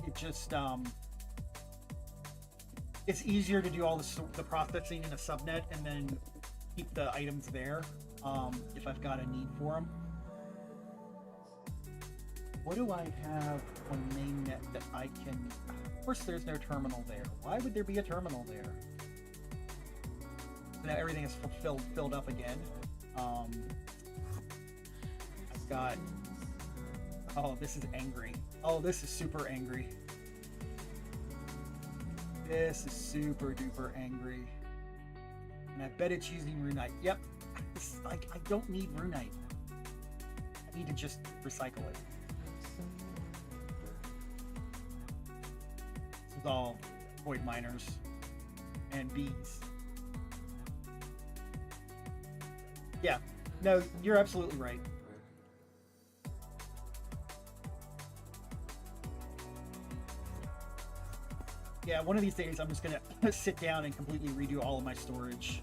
It just it's easier to do all the processing in a subnet and then keep the items there if I've got a need for them. What do I have on mainnet that I can? Of course, there's no terminal there. Why would there be a terminal there? So now everything is filled up again. I've got. Oh, this is angry. Oh, this is super angry. This is super duper angry. And I bet it's using Runite. Yep. It's like, I don't need Runite. I need to just recycle it. This is all void miners and bees. Yeah. No, you're absolutely right. Yeah, one of these days I'm just gonna sit down and completely redo all of my storage.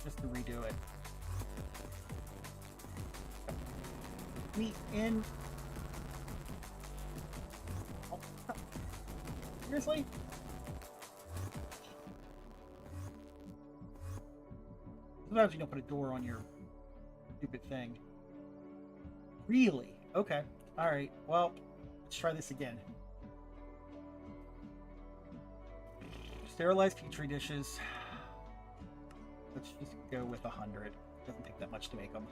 Just to redo it. Me in. Oh, seriously? Sometimes you don't put a door on your stupid thing. Really? Okay. Alright, well, let's try this again. Sterilized petri dishes. Let's just go with 100. Doesn't take that much to make them.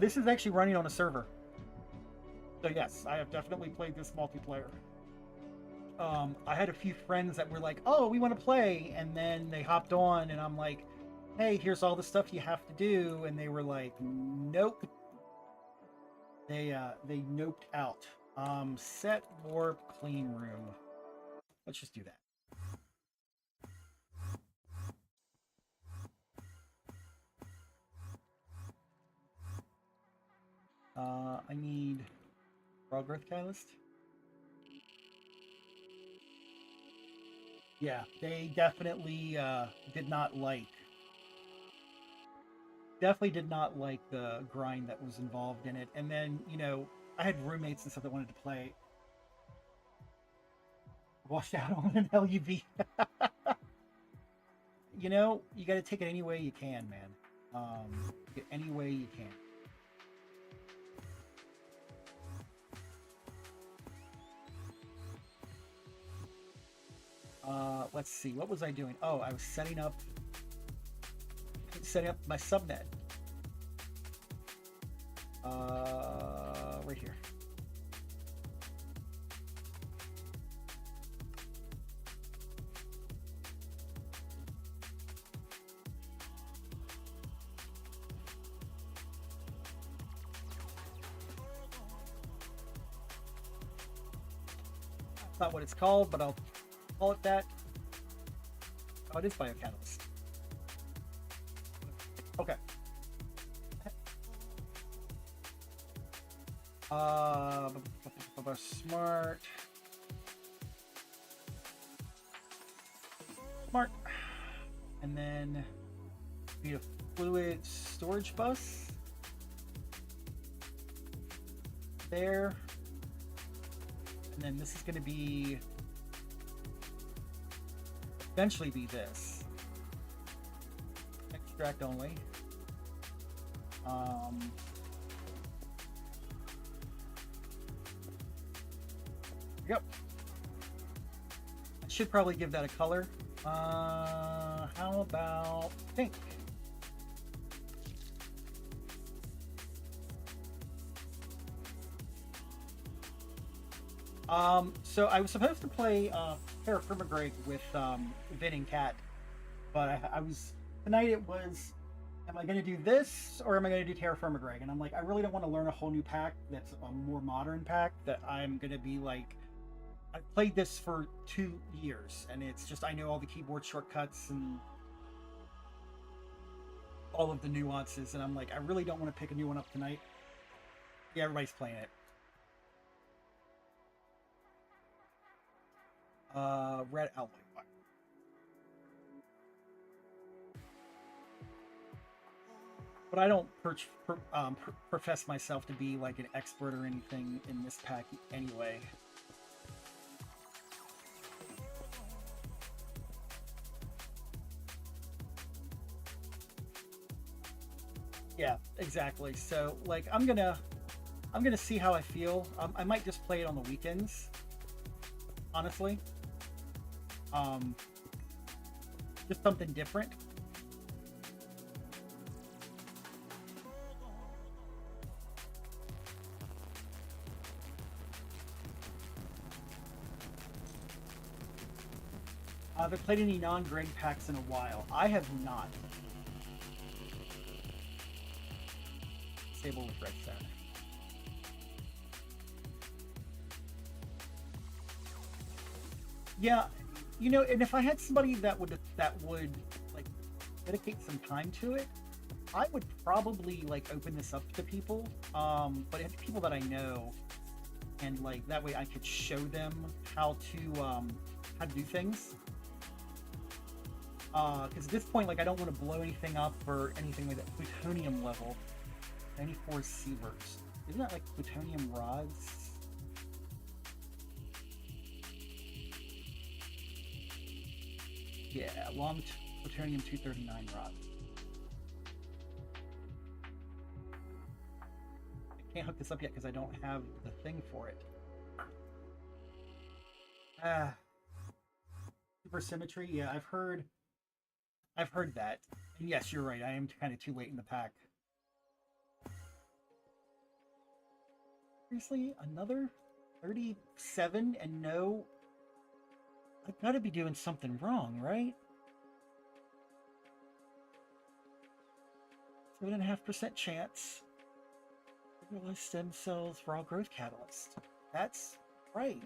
This is actually running on a server. So yes, I have definitely played this multiplayer. I had a few friends that were like, oh, we want to play. And then they hopped on and I'm like, hey, here's all the stuff you have to do. And they were like, nope. They noped out. Set warp clean room. Let's just do that. I need raw growth catalyst. Yeah, they definitely did not like the grind that was involved in it. And then, you know, I had roommates and stuff that wanted to play. Washed out on an LUV. You know, you got to take it any way you can, man. Any way you can. Let's see. What was I doing? Oh, I was setting up my subnet. Right here. That's not what it's called, but I'll call it that. Oh, it is biocatalyst. Okay. Smart. And then need a fluid storage bus. There. And then this is going to be eventually be this. Extract only. Yep. I should probably give that a color. How about pink? So I was supposed to play Terra Firma Greg with Vin and Kat, but I was tonight. It was, am I going to do this or am I going to do Terra Firma Greg? And I'm like, I really don't want to learn a whole new pack that's a more modern pack that I'm going to be like. I've played this for 2 years, and it's just I know all the keyboard shortcuts and all of the nuances, and I'm like, I really don't want to pick a new one up tonight. Yeah, everybody's playing it. Red alloy. But I don't profess myself to be like an expert or anything in this pack anyway. Yeah, exactly. So like I'm gonna see how I feel. I might just play it on the weekends, honestly. Just something different. Have I played any non-Greg packs in a while? I have not. Stable with Redstone. Yeah, you know, and if I had somebody that would like dedicate some time to it, I would probably like open this up to people. But if people that I know, and like that way I could show them how to do things. Because at this point, like I don't want to blow anything up or anything like that. Plutonium level, 94 sieverts. Isn't that like plutonium rods? Yeah, long plutonium 239 rods. I can't hook this up yet because I don't have the thing for it. Supersymmetry. Yeah, I've heard that. And yes, you're right. I am kind of too late in the pack. Seriously, another 37 and no. I've got to be doing something wrong, right? 7.5% chance. Realized stem cells, raw growth catalyst. That's right.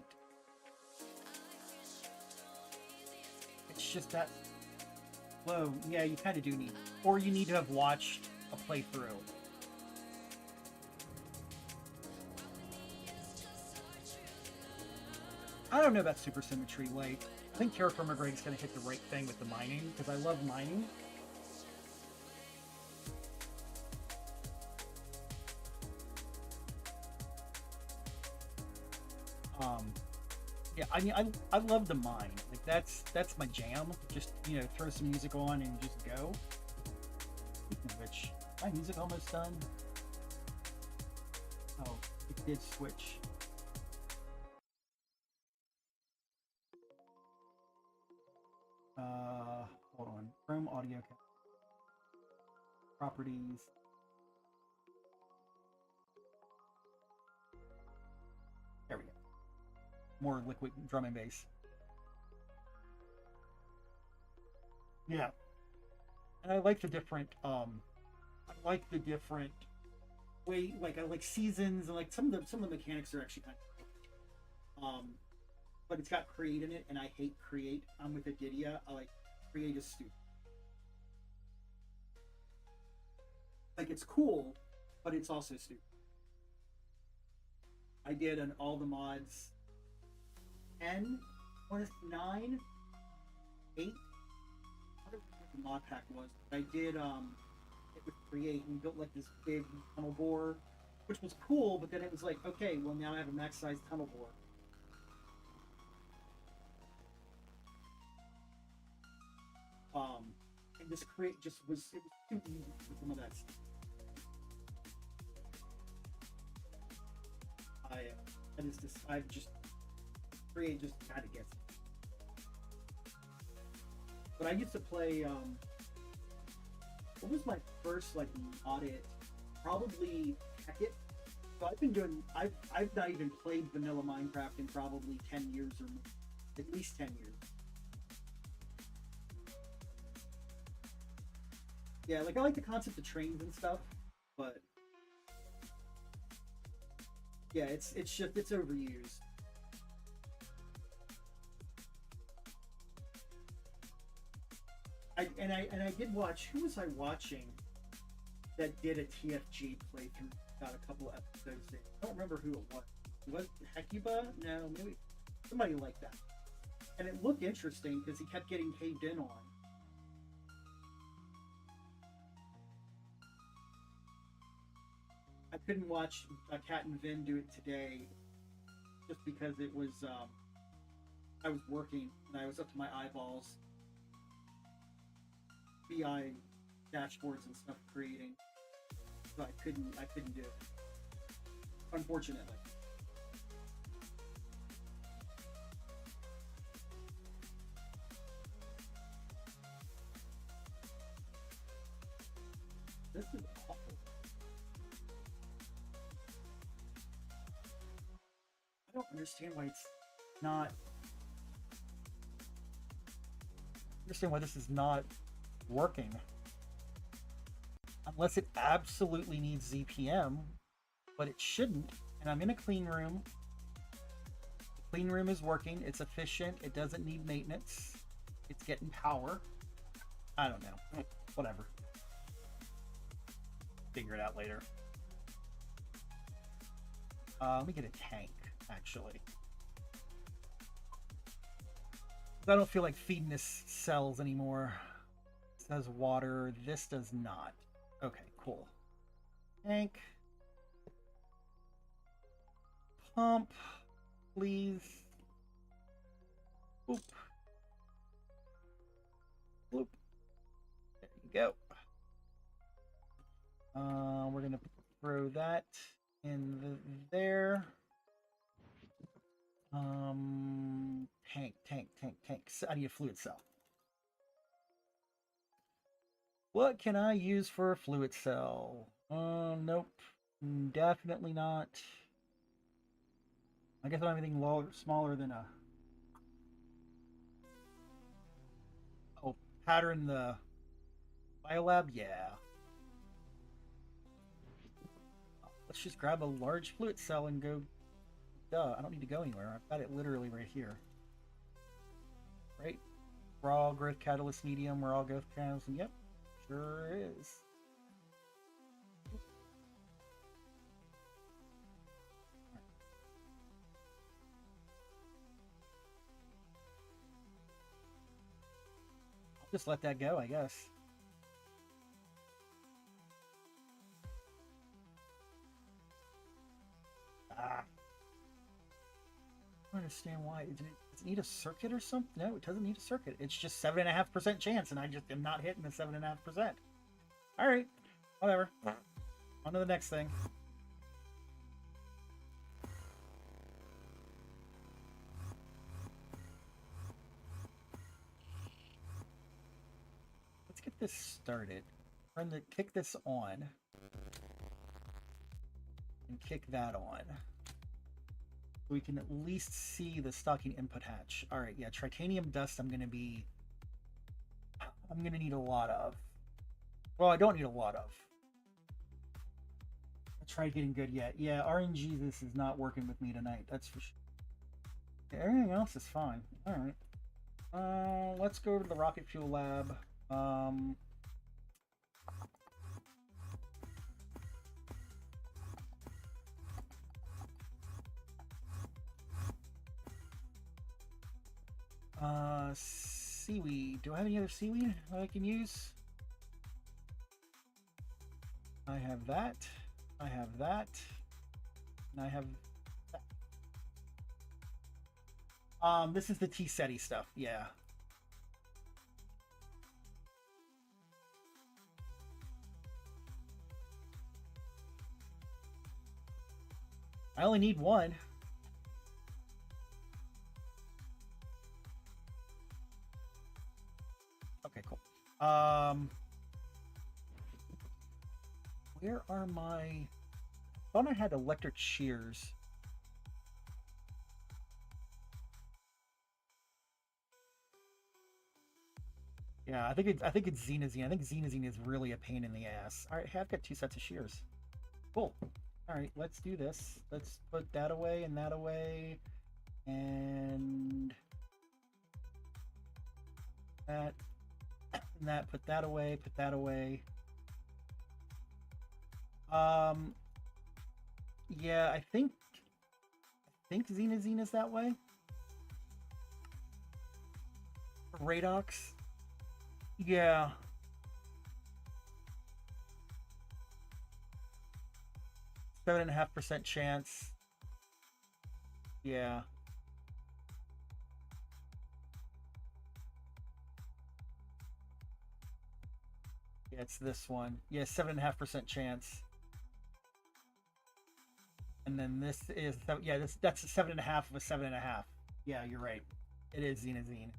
It's just that low. Yeah, you kind of do need, or you need to have watched a playthrough. I don't know about supersymmetry. Like, I think Terraformer Greg's gonna hit the right thing with the mining because I love mining. Yeah, I mean, I love the mine. Like that's my jam. Just throw some music on and just go. Speaking of which, my music almost done. Oh, it did switch. Hold on. Chrome audio properties. There we go. More liquid drum and bass. Yeah. And I like the different way, like I like seasons, and like some of the mechanics are actually kind of but it's got create in it, and I hate create. I'm with Adidia. I like create is stupid. Like it's cool, but it's also stupid. I did on all the mods 10, what is 9, 8? I don't know what the mod pack was, but I did it would create and built like this big tunnel bore, which was cool, but then it was like, okay, well now I have a max size tunnel bore. And this create just it was too easy for some of that stuff. I just create just kind of gets it. But I used to play what was my first like audit? Probably Hackett. So I've not even played vanilla Minecraft in probably 10 years or more. At least 10 years. Yeah, like I like the concept of trains and stuff, but yeah, it's overused. I did watch. Who was I watching that did a TFG playthrough? Got a couple episodes in. I don't remember who it was. Was it Hecuba? No, maybe somebody like that. And it looked interesting because he kept getting caved in on. I couldn't watch Cat and Vin do it today just because it was I was working and I was up to my eyeballs. BI dashboards and stuff creating, so I couldn't do it, unfortunately. This is awful. I don't understand why it's not. I understand why this is not working. Unless it absolutely needs ZPM, but it shouldn't. And I'm in a clean room. The clean room is working. It's efficient. It doesn't need maintenance. It's getting power. I don't know. Whatever. Figure it out later. Let me get a tank, actually. I don't feel like feeding this cells anymore. It says water. This does not. Okay, cool. Tank. Pump, please. Boop. Boop. There you go. We're gonna throw that in there. Tank. So I need a fluid cell. What can I use for a fluid cell? Nope. Definitely not. I guess I don't have anything smaller than a... Oh, pattern the biolab? Yeah. Let's just grab a large fluid cell and go... Duh, I don't need to go anywhere. I've got it literally right here. Right? Raw growth catalyst medium, raw growth catalyst, and yep, sure is. I'll just let that go, I guess. Ah. I don't understand why. Does it need a circuit or something? No, it doesn't need a circuit. It's just 7.5% chance, and I just am not hitting the 7.5%. All right, whatever. On to the next thing. Let's get this started. We're going to kick this on. And kick that on. We can at least see the stocking input hatch. All right, yeah, titanium dust I'm going to need a lot of. Well, I don't need a lot of. I tried getting good yet. Yeah, RNG, this is not working with me tonight. That's for sure. Yeah, everything else is fine. All right. Let's go to the rocket fuel lab. Seaweed. Do I have any other seaweed that I can use? I have that. I have that. And I have that. This is the Ceti stuff. Yeah. I only need one. Okay, cool. Where are my... I thought I had electric shears. Yeah, I think it's Xenazine. I think Xenazine is really a pain in the ass. All right, hey, I've got 2 sets of shears. Cool. All right, let's do this. Let's put that away and that away, and that and that. Put that away. Put that away. Yeah, I think Xenazine is that way. Radox. Yeah. – 7.5% chance. Yeah. Yeah, it's this one. Yeah, 7.5% chance. And then this is, yeah, that's a 7.5 of a 7.5. Yeah, you're right. It is Xenazine.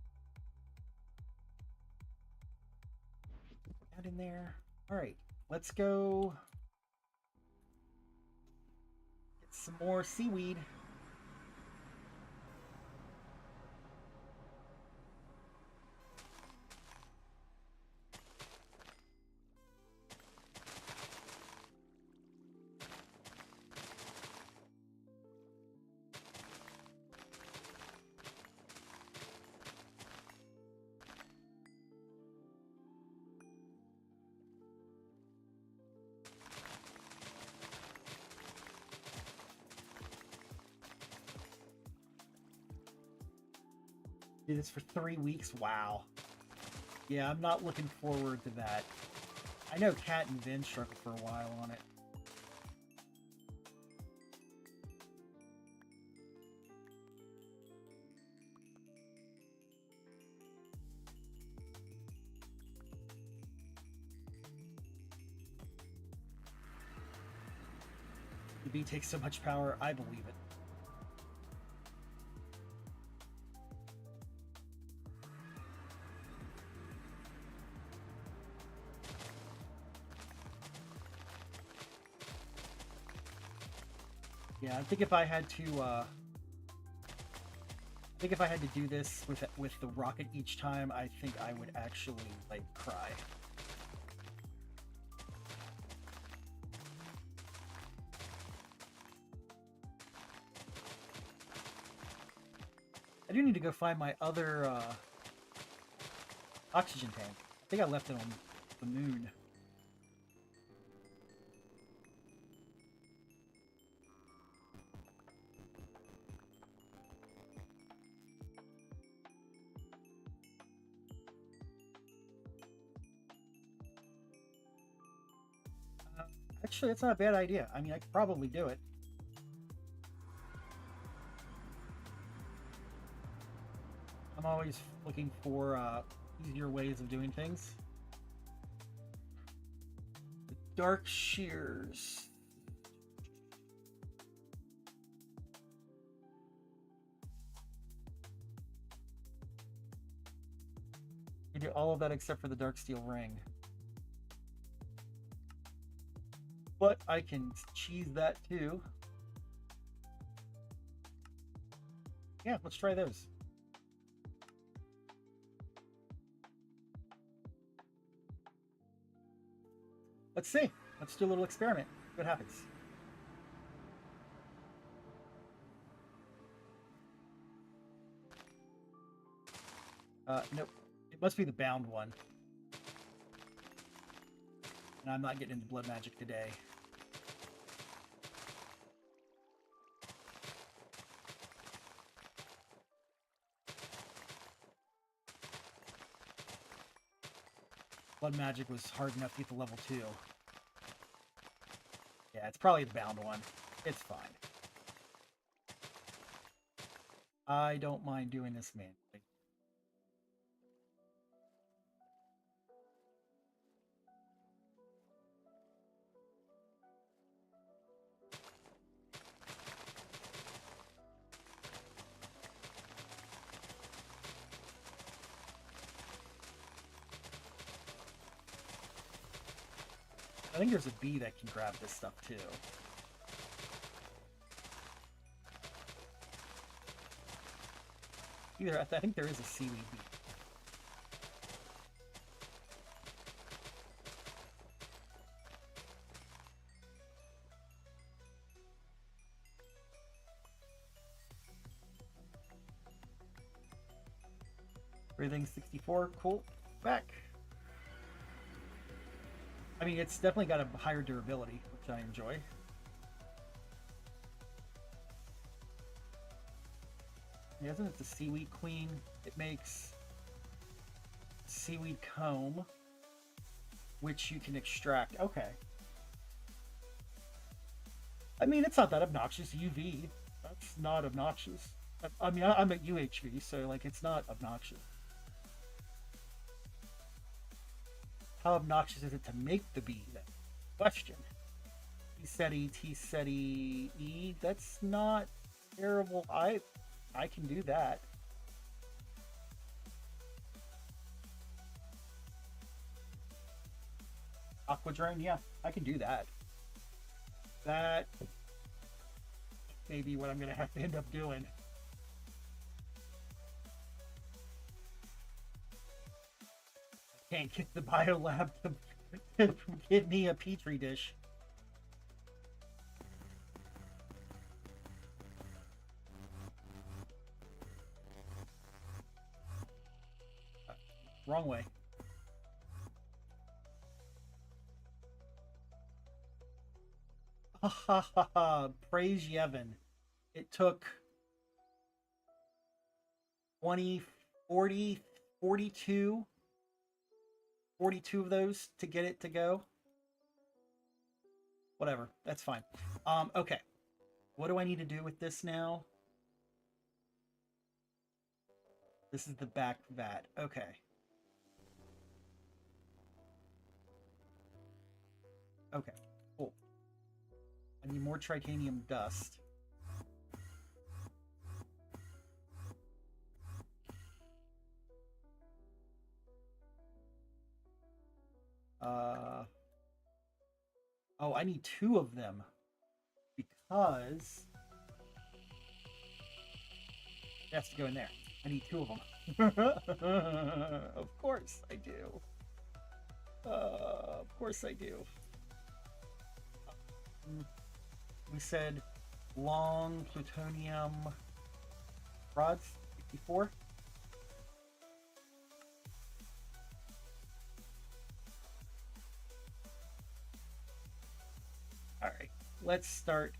That in there. All right, let's go get some more seaweed. Do this for 3 weeks? Wow. Yeah, I'm not looking forward to that. I know Kat and Vin struggled for a while on it. The bee takes so much power, I believe it. Yeah, I think if I had to do this with the rocket each time, I think I would actually like cry. I do need to go find my other oxygen tank. I think I left it on the moon. Actually, that's not a bad idea. I mean, I could probably do it. I'm always looking for easier ways of doing things. The dark shears. You do all of that except for the dark steel ring. But I can cheese that too. Yeah, let's try those. Let's see. Let's do a little experiment. See what happens. Nope. It must be the bound one. And I'm not getting into blood magic today. Blood magic was hard enough to get to level 2. Yeah, it's probably the bound one. It's fine. I don't mind doing this manually. I think there's a bee that can grab this stuff too. I think there is a seaweed bee. Everything 64, cool. Back. I mean, it's definitely got a higher durability, which I enjoy. Yeah, isn't it the Seaweed Queen? It makes seaweed comb, which you can extract. Okay. I mean, it's not that obnoxious. UV, that's not obnoxious. I mean, I'm at UHV, so like, it's not obnoxious. How obnoxious is it to make the bee then? Question. Ceti-E, that's not terrible. I can do that. Aqua drone, yeah, I can do that. That may be what I'm gonna have to end up doing. I can't get the biolab to give me a petri dish. Wrong way. Ha ha ha ha. Praise Yevon. It took 20 40, 42, 42 of those to get it to go. Whatever, that's fine. Okay. What do I need to do with this now? This is the back vat. Okay. Okay, cool. I need more titanium dust. Oh, I need 2 of them because it has to go in there. I need 2 of them. Of course I do. Of course I do. We said long plutonium rods, 64. All right, let's start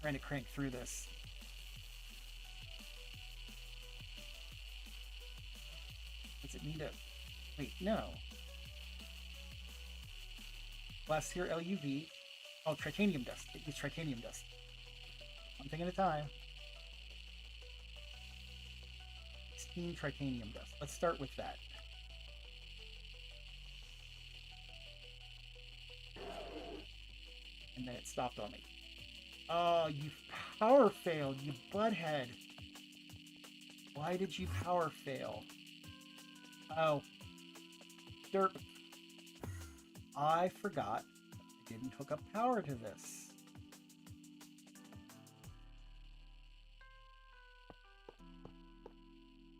trying to crank through this. Does it need a... Wait, no. Last year LUV. Oh, titanium dust. It needs titanium dust. One thing at a time. 16 titanium dust. Let's start with that. And then it stopped on me. Oh, you power failed, you butthead. Why did you power fail? Oh. Derp. I forgot I didn't hook up power to this.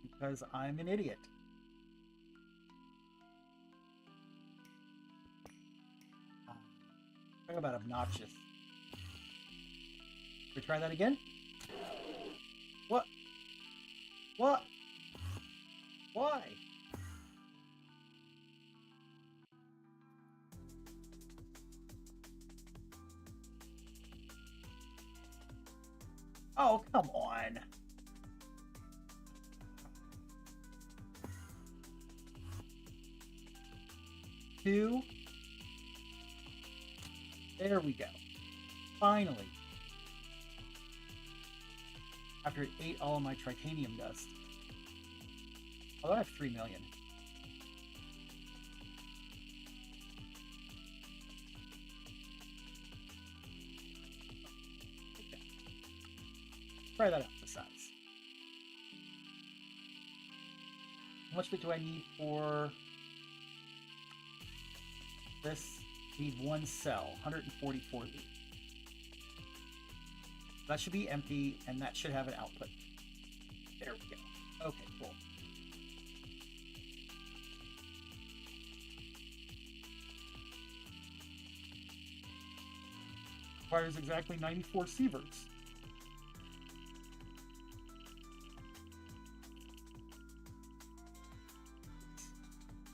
Because I'm an idiot. Talk about obnoxious. Should we try that again? What? What? Why? Oh, come on. Two. There we go. Finally. After it ate all of my titanium dust. Oh, I have 3 million. Okay. Try that out the size. How much bit do I need for this? Need 1 cell, 144 liters. That should be empty, and that should have an output. There we go. Okay, cool. Requires exactly 94 sieverts.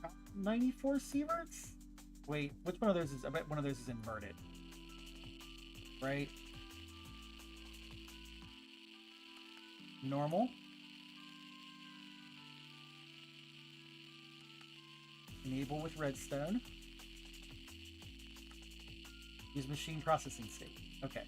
Got 94 sieverts? Wait, which one of those is... I bet one of those is inverted. Right? Normal. Enable with redstone. Use machine processing state. Okay.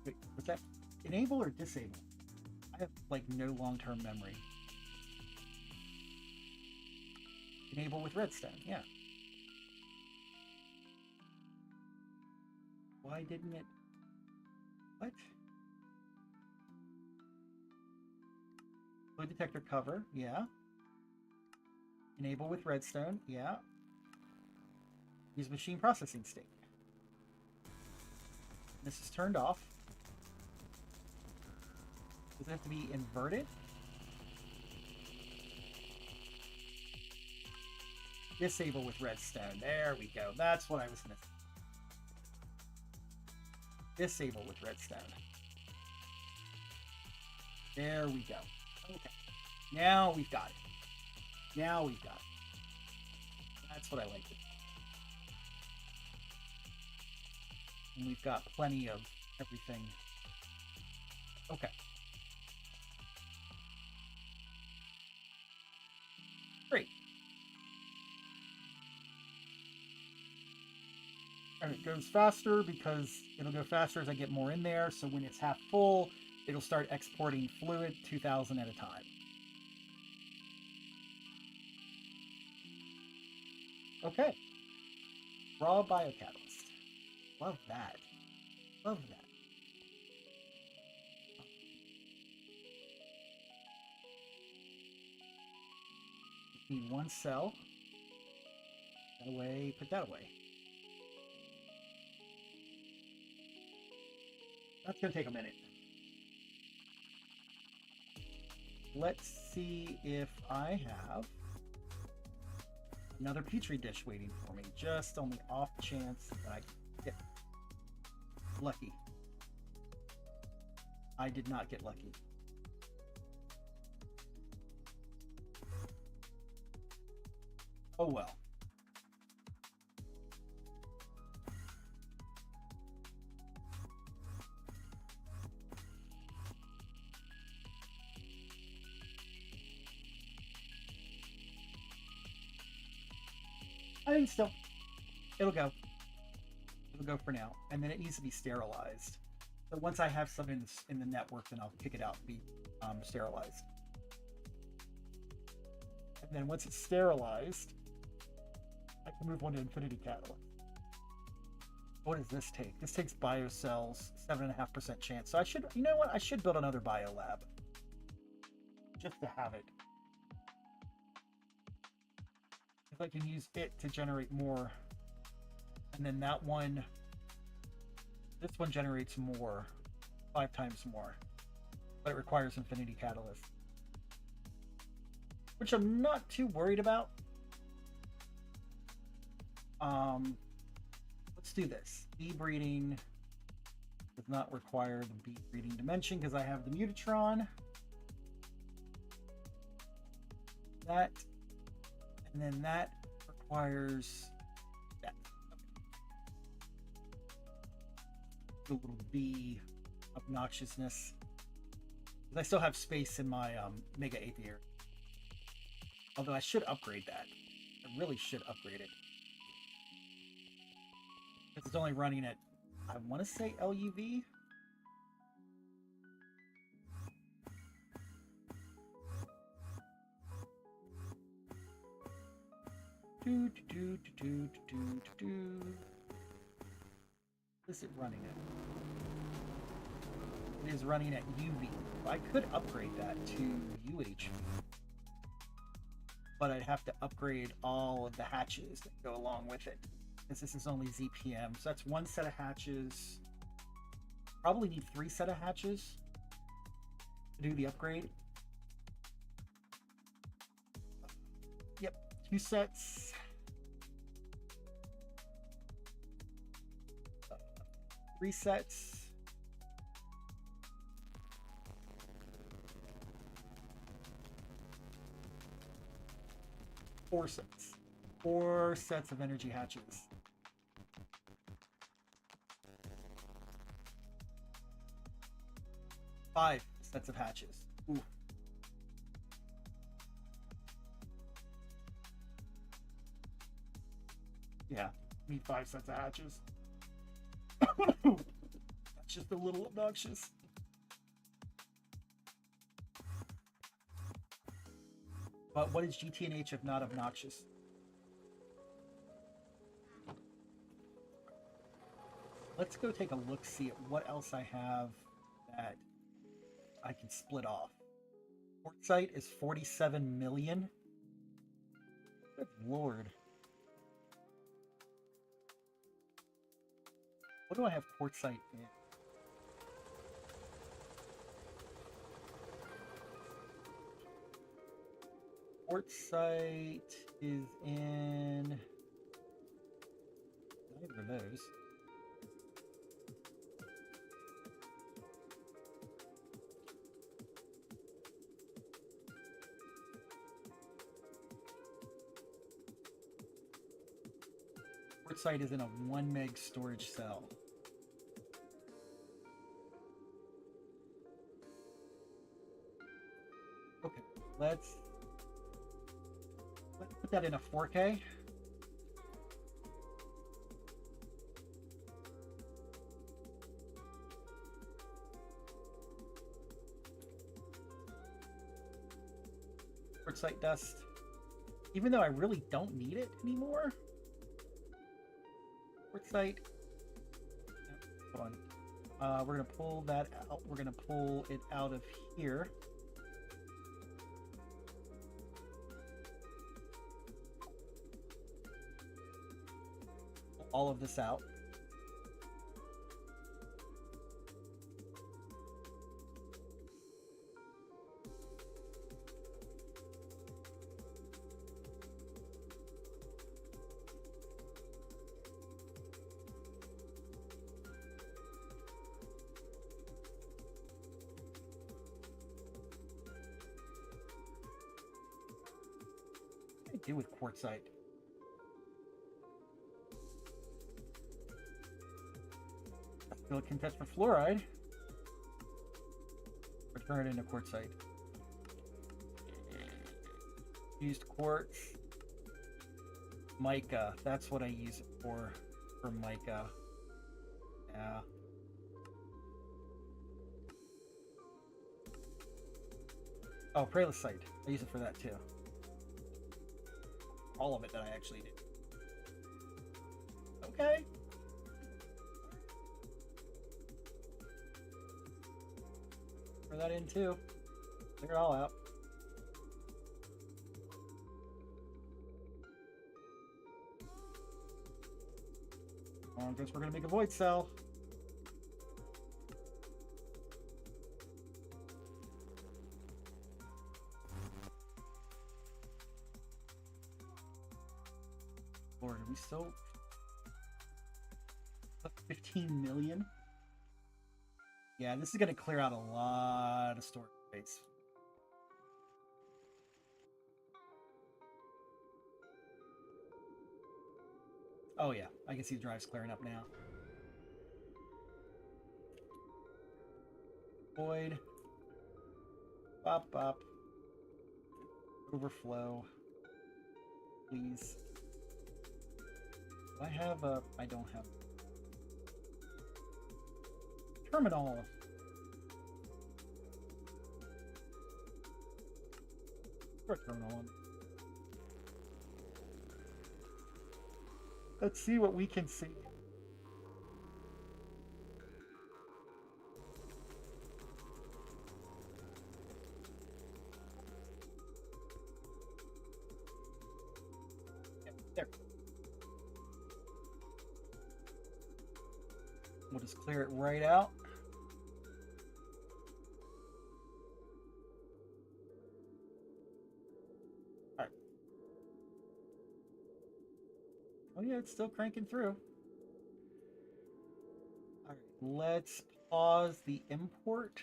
Wait, was that enable or disable? I have like no long-term memory. Enable with redstone, yeah. Why didn't it... What? Fluid detector cover, yeah. Enable with redstone, yeah. Use machine processing state. This is turned off. Does it have to be inverted? Disable with redstone. There we go. That's what I was missing. Disable with redstone. There we go. Okay. Now we've got it. Now we've got it. That's what I like. And we've got plenty of everything. Okay. Great. And it goes faster because it'll go faster as I get more in there. So when it's half full, it'll start exporting fluid 2,000 at a time. Okay. Raw biocatalyst. Love that. Love that. Need one cell. That away. Put that away. That's going to take a minute. Let's see if I have another petri dish waiting for me, just on the off chance that I get lucky. I did not get lucky. Oh well. I think still, it'll go. It'll go for now, and then it needs to be sterilized. So once I have some in the network, then I'll kick it out and be sterilized. And then once it's sterilized, I can move on to Infinity Catalyst. What does this take? This takes biocells, 7.5% chance. So I should, you know what? I should build another biolab just to have it. If I can use it to generate more, and then that one, this one generates more, 5 times more, but it requires Infinity Catalyst, which I'm not too worried about. Let's do this. Bee breeding does not require the bee breeding dimension because I have the Mutatron. That, and then that requires that. Okay. A little bee obnoxiousness. I still have space in my mega apiary. Although I should upgrade that. I really should upgrade it. Because it's only running at, I want to say LUV. What is it running at? It is running at UV. I could upgrade that to UHV. But I'd have to upgrade all of the hatches that go along with it. Because this is only ZPM. So that's one set of hatches. Probably need 3 set of hatches to do the upgrade. Yep, 2 sets. 3 sets. 4 sets. 4 sets of energy hatches. 5 sets of hatches. Ooh. Yeah, need 5 sets of hatches. That's just a little obnoxious. But what is GTNH if not obnoxious? Let's go take a look, see at what else I have that I can split off. Quartzite is 47 million. Good lord. What do I have quartzite in? Quartzite is in neither of those. Quartzite is in a 1 meg storage cell. Let's put that in a 4K. Quartzite dust. Even though I really don't need it anymore. Quartzite. Hold on. We're gonna pull that out. We're gonna pull it out of here. Pull all of this out. What do I do with quartzite? Silicon tetrafluoride. Or turn it into quartzite. Used quartz. Mica. That's what I use it for mica. Yeah. Oh, pralicite. I use it for that too. All of it that I actually did. Okay. Throw that in too. Clear it all out. I guess we're gonna make a void cell. Lord, are we still 15 million? Yeah, this is gonna clear out a lot of storage space. Oh yeah, I can see the drives clearing up now. Void. Bop bop. Overflow. Please. Do I have a... I don't have... Terminal. Put a terminal on. Let's see what we can see. Yep, there. We'll just clear it right out. All right. Oh yeah, it's still cranking through. All right, let's pause the import.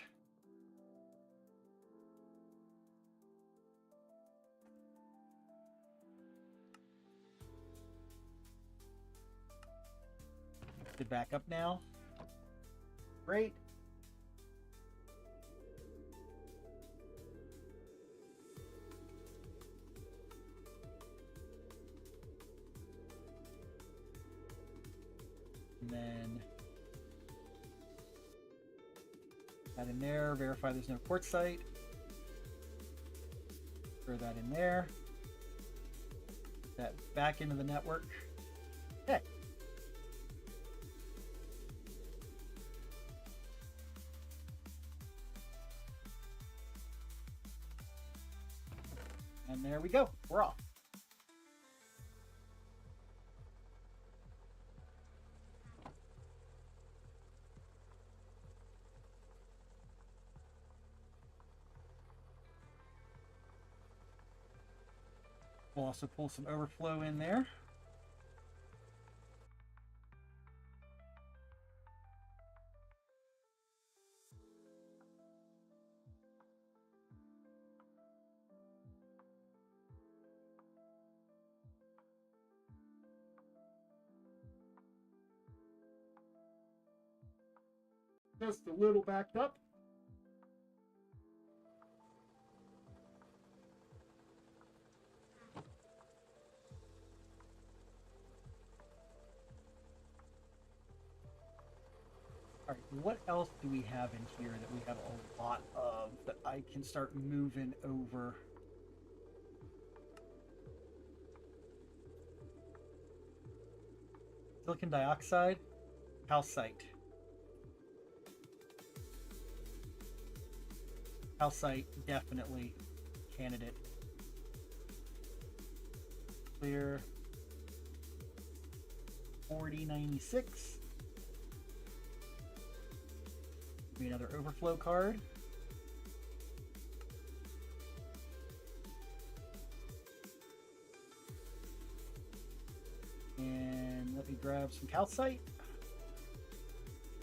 It back up now. Great. And then that in there, verify there's no quartzite. Throw that in there. Put that back into the network. Okay. And there we go. We're off. We'll also pull some overflow in there. Just a little backed up. All right, what else do we have in here that we have a lot of that I can start moving over? Silicon dioxide, calcite. Calcite, definitely candidate. Clear 4096. Give me another overflow card. And let me grab some calcite.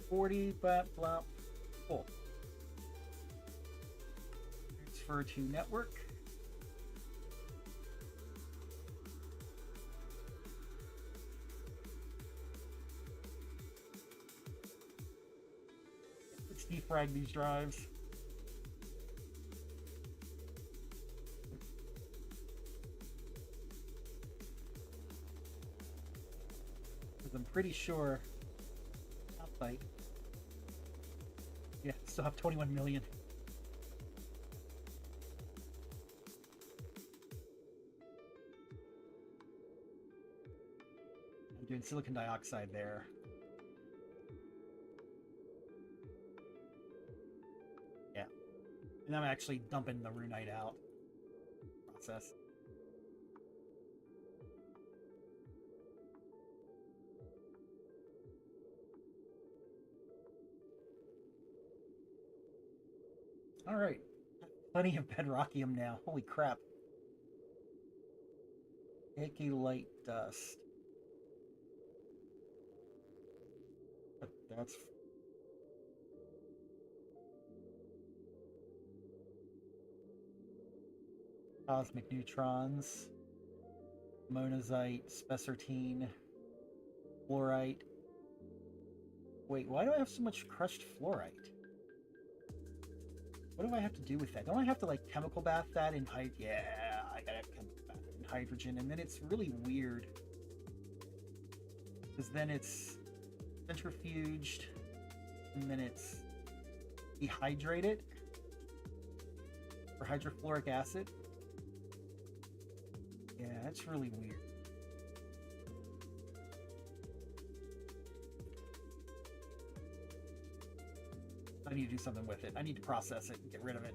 40, blah, blah, full. Transfer to network. Let's defrag these drives. Because I'm pretty sure calcite. Yeah, still have 21 million. I'm doing silicon dioxide there. Yeah. And I'm actually dumping the runite out. Process. All right. Plenty of bedrockium now. Holy crap. Icky light dust. But that's cosmic neutrons, monazite, spessartine, fluorite. Wait, why do I have so much crushed fluorite? What do I have to do with that? Don't I have to like chemical bath that in hydrogen? Yeah, I gotta chemical bath it in hydrogen, and then it's really weird because then it's centrifuged, and then it's dehydrated for hydrofluoric acid. Yeah, that's really weird. I need to do something with it. I need to process it and get rid of it.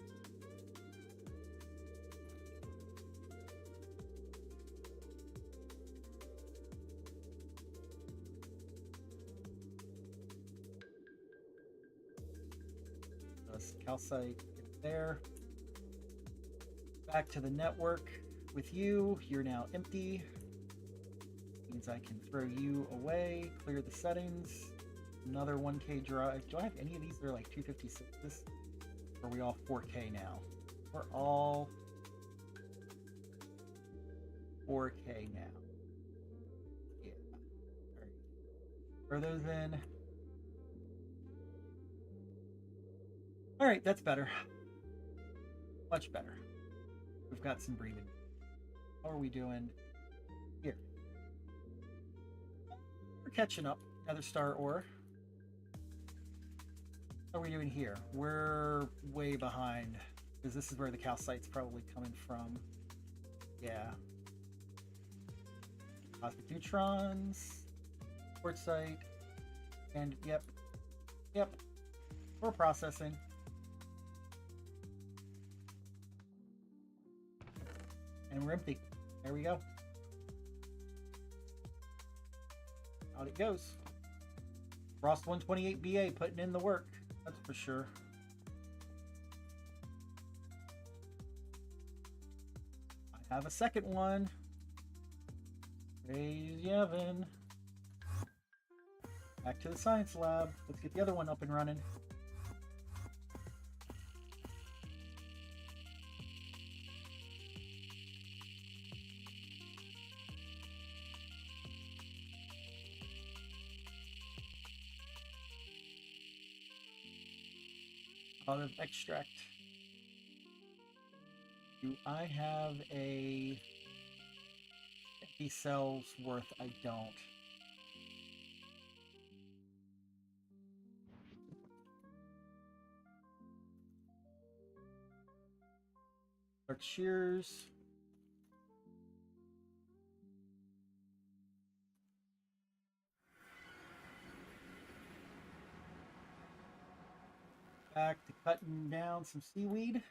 This calcite there. Back to the network with you. You're now empty. Means I can throw you away, clear the settings. Another 1K drive. Do I have any of these that are like 256s? Or are we all 4K now? We're all 4K now. Yeah. All right. Throw those in. All right, that's better. Much better. We've got some breathing. How are we doing here? We're catching up. Another star ore. How are we doing here? We're way behind because this is where the calcite's probably coming from. Yeah. Cosmic neutrons, quartzite, and yep. We're processing. And we're empty. There we go. Out it goes. Frost 128BA putting in the work. That's for sure. I have a second one. Crazy Evan. Back to the science lab. Let's get the other one up and running. Out of extract. Do I have a 50 cells worth? I don't. Correct shears. Back to cutting down some seaweed.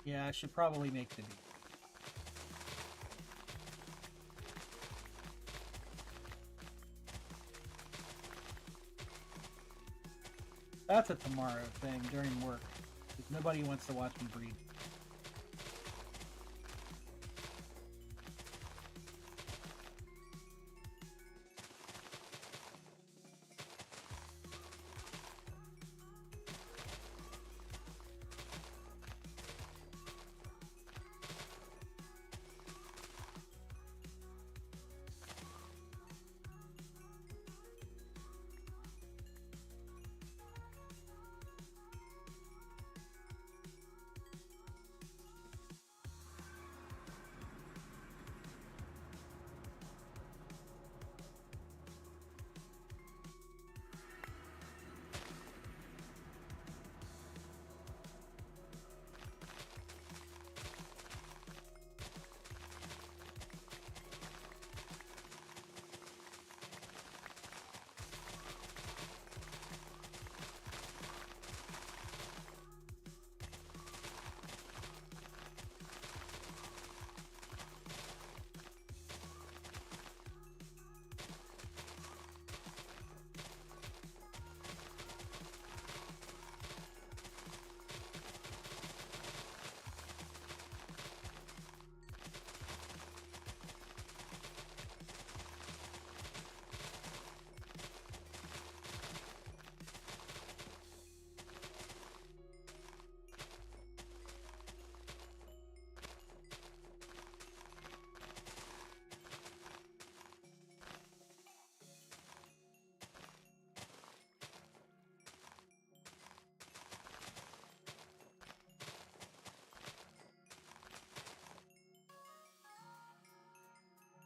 Yeah, I should probably make the beat. That's a tomorrow thing during work. Because nobody wants to watch me breathe.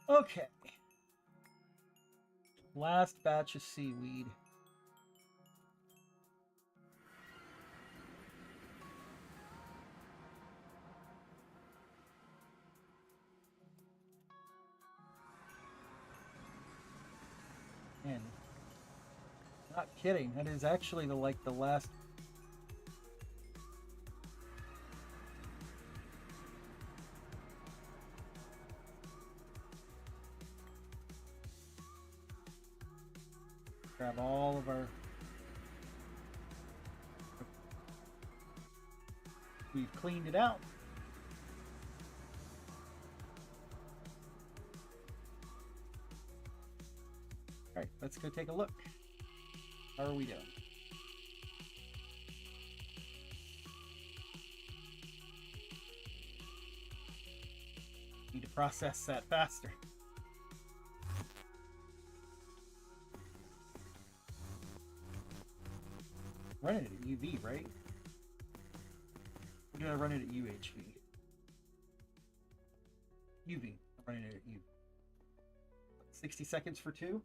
Okay. Last batch of seaweed. Man, not kidding. That is actually the last. Grab all of our. We've cleaned it out. All right, let's go take a look. How are we doing? Need to process that faster. Run it at UV, right? Or did I run it at UHV? UV. I'm running it at UV. 60 seconds for 2.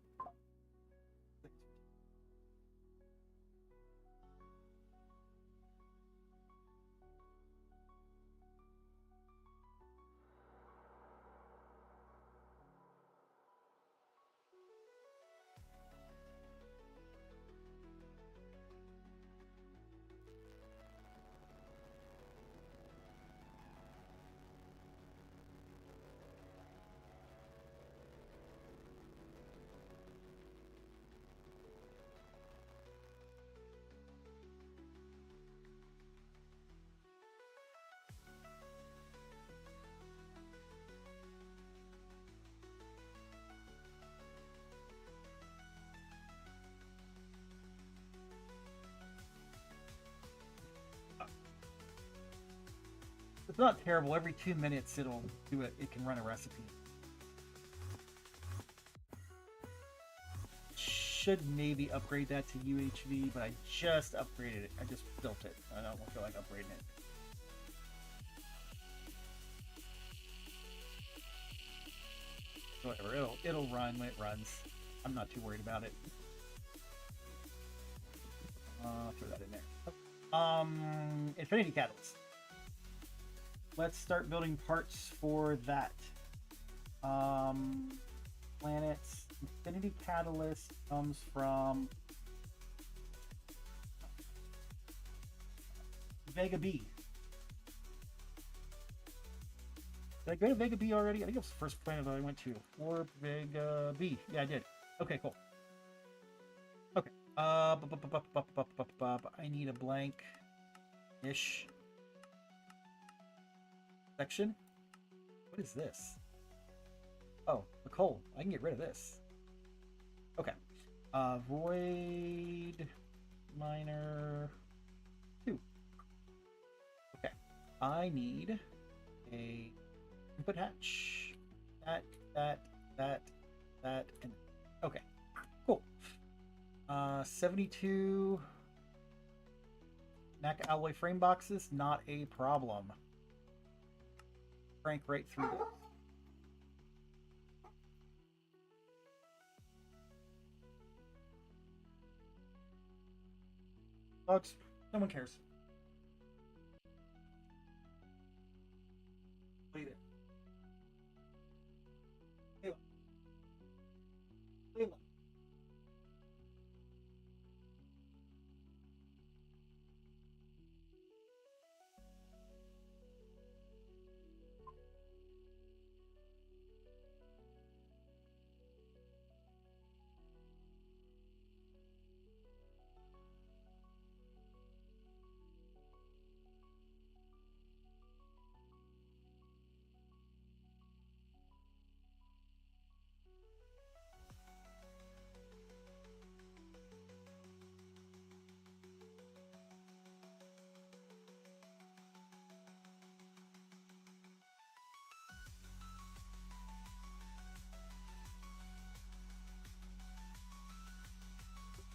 It's not terrible. Every 2 minutes it'll do it. It can run a recipe. Should maybe upgrade that to UHV, but I just upgraded it. I just built it. I don't feel like upgrading it. Whatever, it'll run when it runs. I'm not too worried about it. Throw that in there. Infinity Catalyst. Let's start building parts for that. Planets. Infinity Catalyst comes from Vega B. Did I go to Vega B already? I think it was the first planet that I went to. Or Vega B. Yeah, I did. Okay, cool. Okay. I need a blank-ish section. What is this? Oh, the coal. I can get rid of this. Okay. Void miner 2. Okay. I need a input hatch. That, and okay. Cool. 72 NAC alloy frame boxes, not a problem. Crank right through this. Folks, no one cares. Leave it. Leave it. Leave it.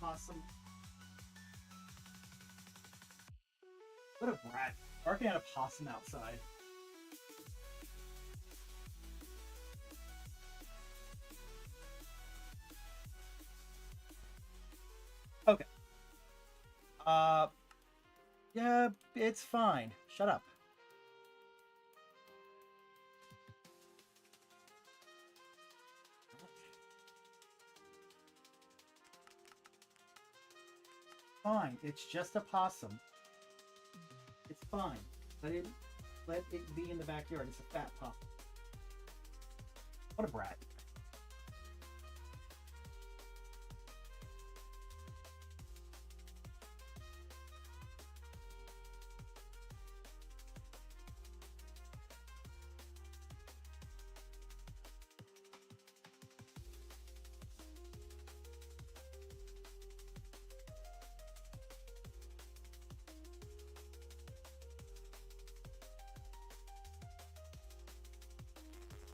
Awesome. What a brat. Barking at a possum outside. Okay. Yeah, it's fine. Shut up. Fine. It's just a possum. It's fine. Let it be in the backyard. It's a fat possum. What a brat.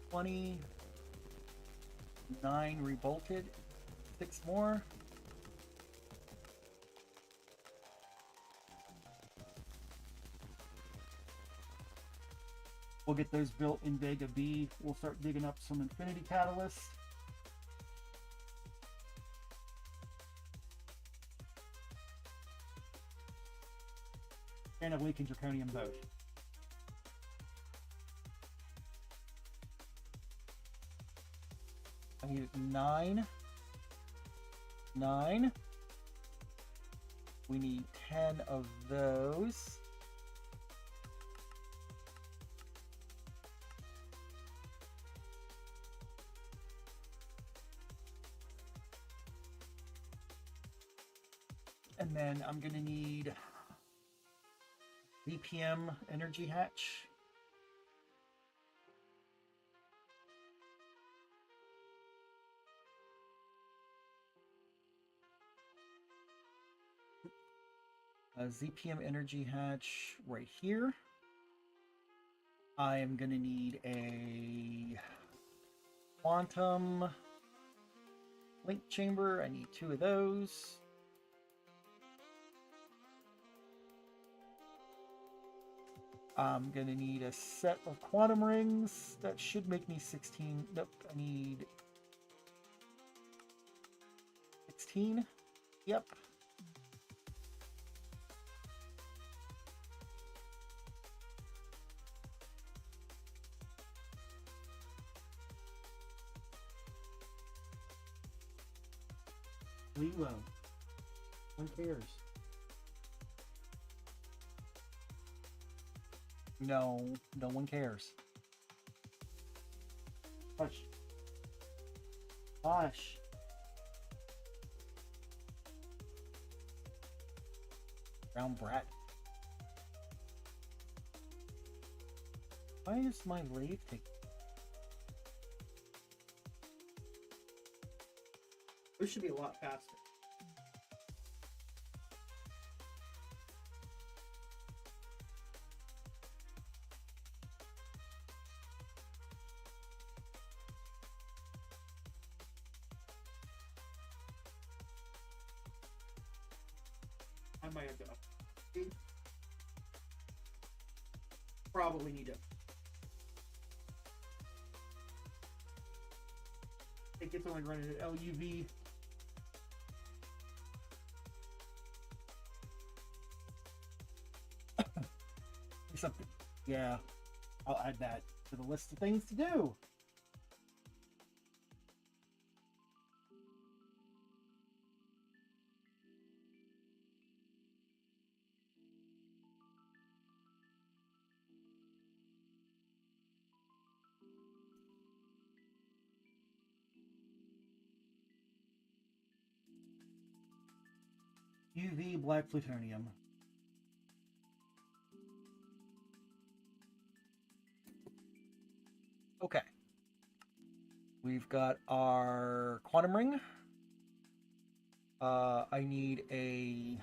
$29 rebolted. 6 more. We'll get those built in Vega B. We'll start digging up some Infinity Catalysts. And a leak in Draconium both. I need 9. 9. We need 10 of those. And then I'm going to need VPM energy hatch. ZPM energy hatch right here. I am going to need a quantum link chamber. I need 2 of those. I'm going to need a set of quantum rings. That should make me 16. Nope, I need 16. Yep. Lilo. One cares. No, no one cares. Hush. Hush. Brown brat. Why is my lathe taking? This should be a lot faster. I might have to update. Probably need to. I think it's only running at LUV. Something. Yeah, I'll add that to the list of things to do. UV black plutonium. Okay. We've got our quantum ring. I need a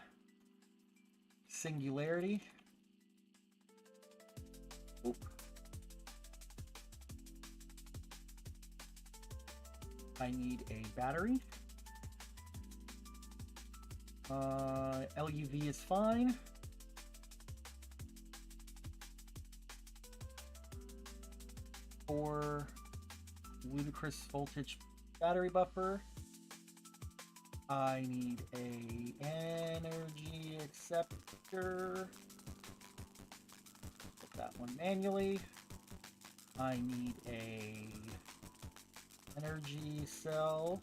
singularity. Oop. I need a battery. LUV is fine. For ludicrous voltage battery buffer. I need a energy acceptor. Put that one manually. I need a energy cell.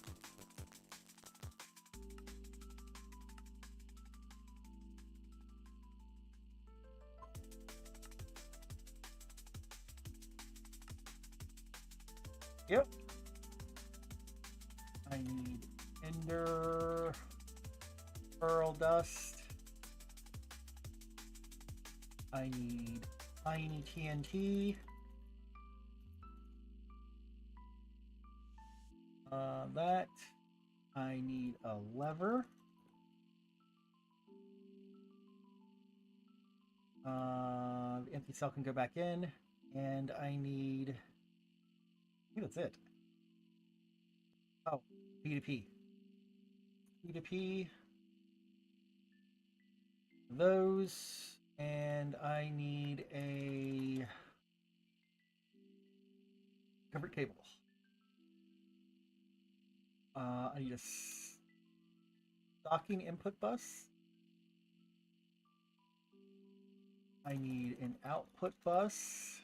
Yep. I need ender pearl dust. I need tiny TNT. That. I need a lever. The empty cell can go back in. And I need... I think that's it. Oh, P2P. P2P. Those. And I need a covered cable. I need a docking input bus. I need an output bus.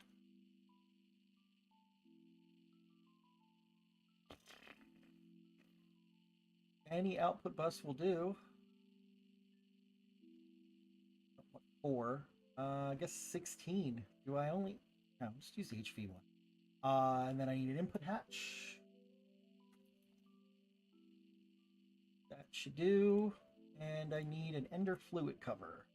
Any output bus will do. 4. I guess 16. Do I only... No, let's use the HV one. And then I need an input hatch. That should do. And I need an ender fluid cover.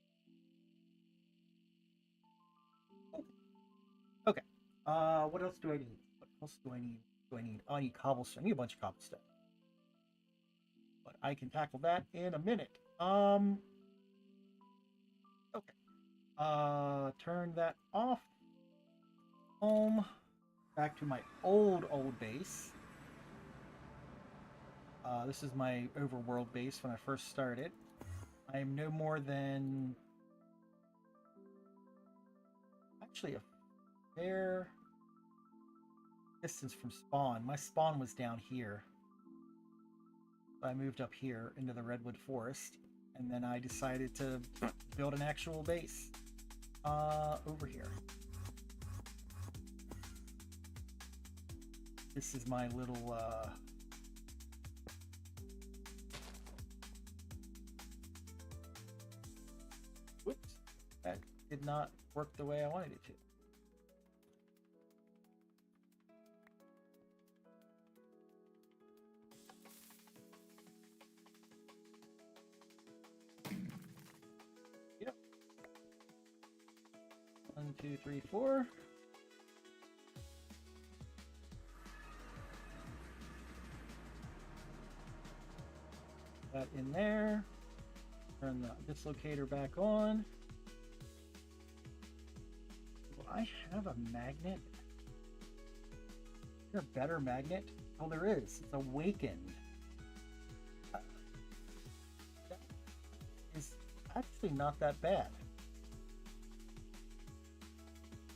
Okay. What else do I need? What else do I need? Oh, I need cobblestone. I need a bunch of cobblestone. But I can tackle that in a minute. Okay. Turn that off. home, back to my old base. This is my overworld base when I first started. I am no more than actually a fair distance from spawn. My spawn was down here. I moved up here into the redwood forest, and then I decided to build an actual base over here. This is my little whoops, that did not work the way I wanted it to. Yep. 1, 2, 3, 4. That in there. Turn the dislocator back on. Do I have a magnet? Is there a better magnet? Oh, there is. It's awakened. That is actually not that bad.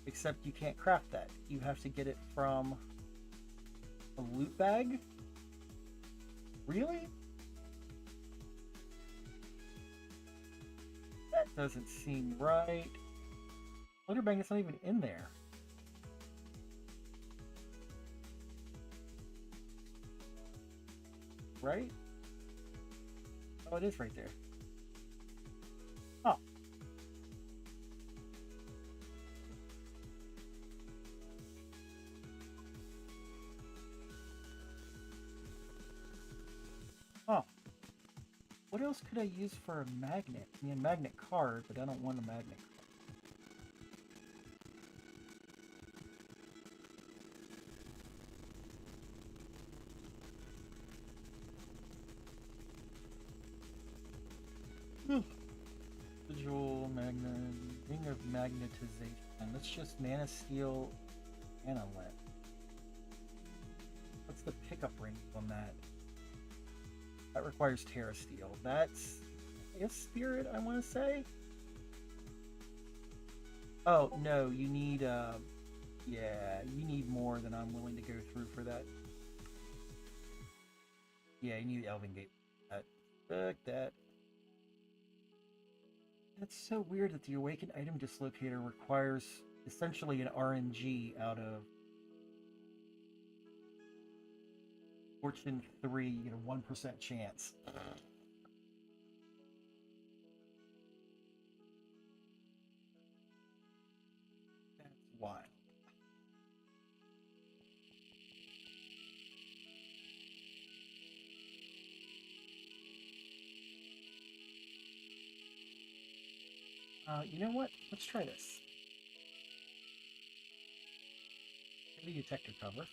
Except you can't craft that. You have to get it from a loot bag? Really? That doesn't seem right. Loader magnet's not even in there. Right? Oh, it is right there. Oh. Oh. What else could I use for a magnet? I mean, a magnet card, but I don't want a magnet card. Visual magnet, ring of magnetization. Let's just mana steel and a lead. What's the pickup range on that? That requires Terra Steel. That's, I guess, Spirit, I want to say. Oh, no, you need, yeah, you need more than I'm willing to go through for that. Yeah, you need the Elven Gate. Fuck that. That's so weird that the Awakened Item Dislocator requires essentially an RNG out of Fortune 3, you get a 1% chance. That's wild. You know what? Let's try this. Heavy detector cover.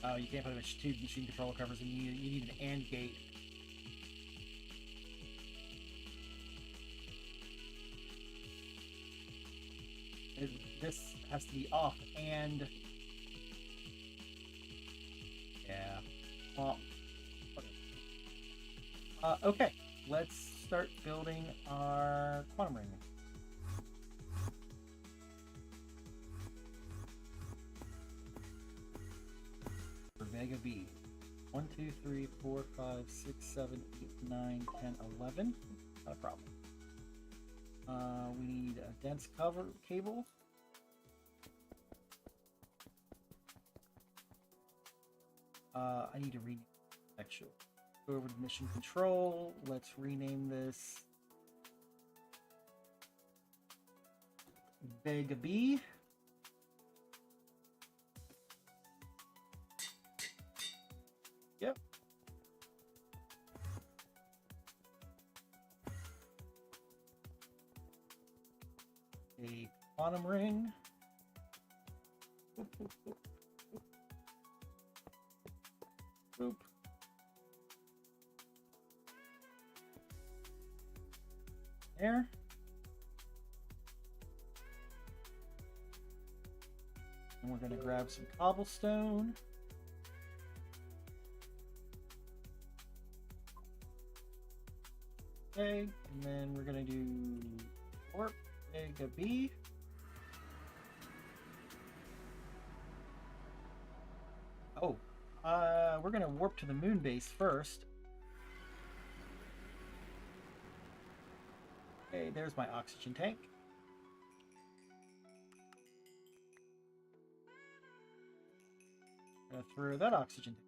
Oh, you can't put two machine controller covers, and you need an AND gate. This has to be off, and yeah. Well, okay. Let's start building our quantum ring. Vega B. 1, 2, 3, 4, 5, 6, 7, 8, 9, 10, 11. Not a problem. We need a dense cover cable. I need to rename it, actually. Go over to mission control. Let's rename this Vega B. Yep. a quantum ring. Boop, boop, boop, boop. Boop. There. And we're going to grab some cobblestone. Okay, and then we're going to do warp, mega B. Oh, we're going to warp to the moon base first. Okay, there's my oxygen tank. Gonna throw that oxygen tank.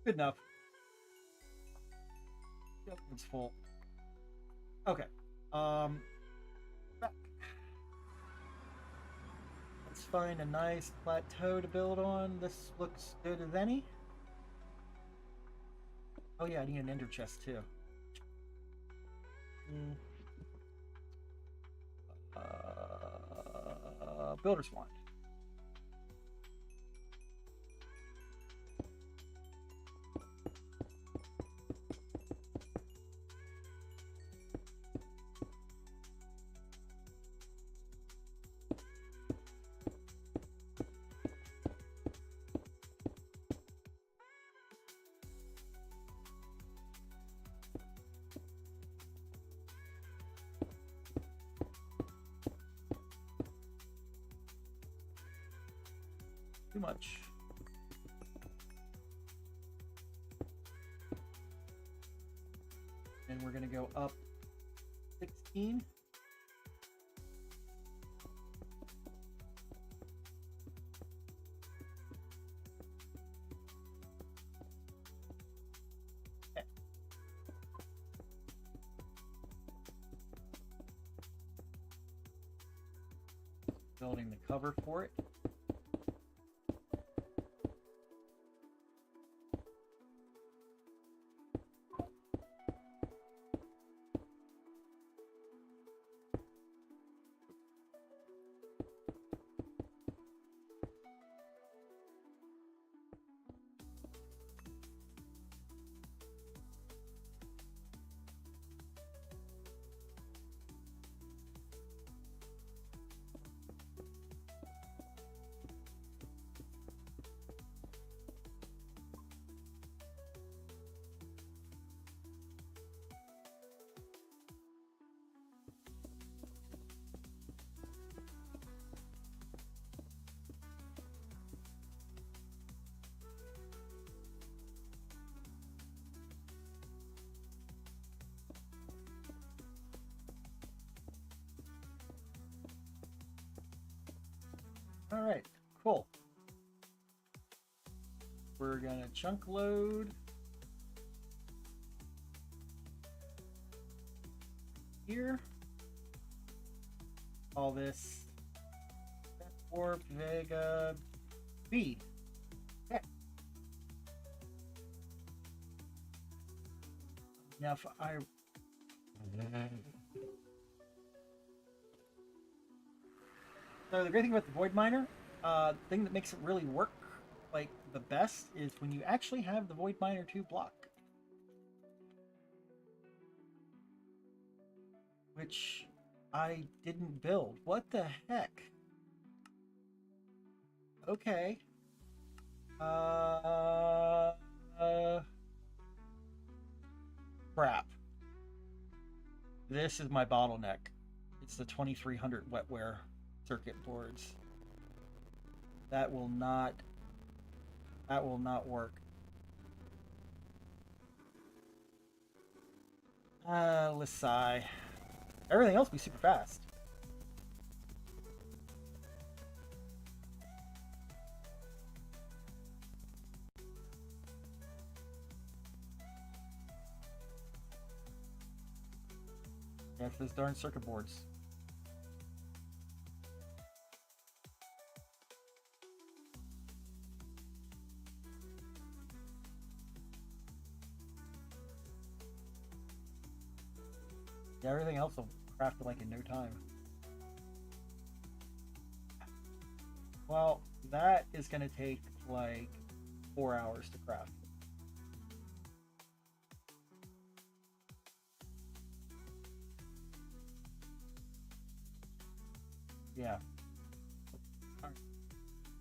Good enough. Yep, it's full. Okay. Back. Let's find a nice plateau to build on. This looks good as any. Oh yeah, I need an ender chest too. Builder's wand. Too much. And we're going to go up 16. Okay. Building the cover for it. All right, cool. We're gonna chunk load here. All this warp Vega B. Okay. Now if I So the great thing about the Void Miner, thing that makes it really work like the best is when you actually have the Void Miner 2 block. which I didn't build. What the heck? Okay. Crap. This is my bottleneck. It's the 2300 wetware circuit boards. That will not work. Let's sigh. Everything else will be super fast. Yeah, it's those darn circuit boards. Yeah, everything else will craft it like in no time. Well, that is going to take like 4 hours to craft. Yeah. All right.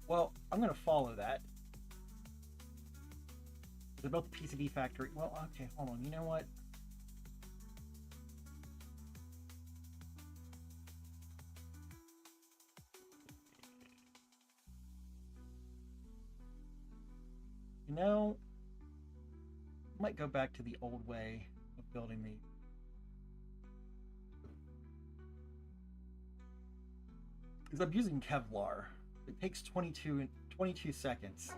Well, I'm going to follow that. It's about the PCB factory. Well, okay, hold on. You know what? You know, I might go back to the old way of building these. Because I'm using Kevlar. It takes 22 seconds.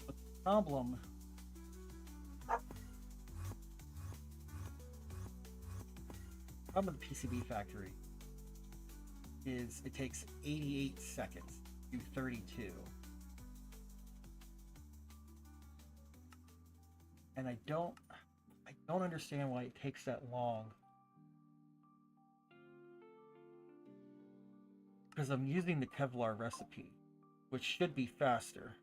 But the problem with the PCB factory is it takes 88 seconds to do 32. And I don't understand why it takes that long. Because I'm using the Kevlar recipe, which should be faster.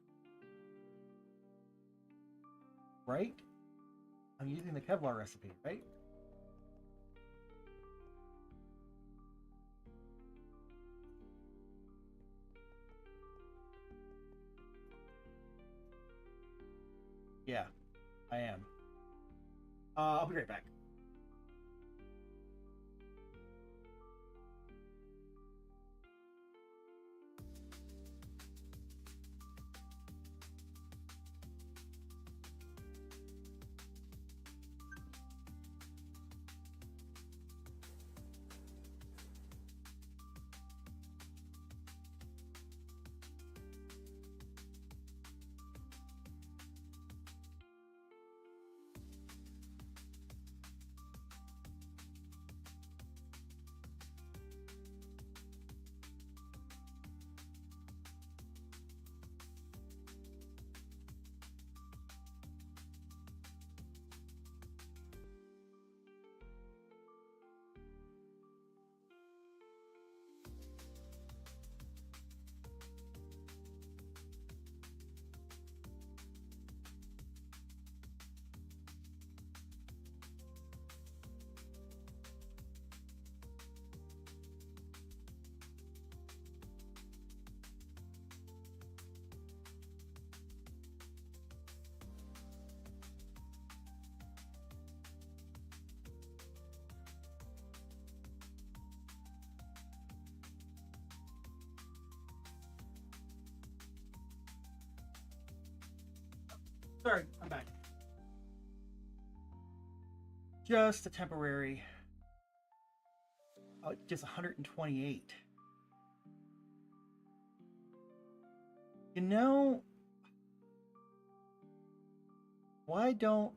Right? I'm using the Kevlar recipe, right? Yeah, I am. I'll be right back. Sorry, I'm back. Just a temporary. Just 128. You know, why don't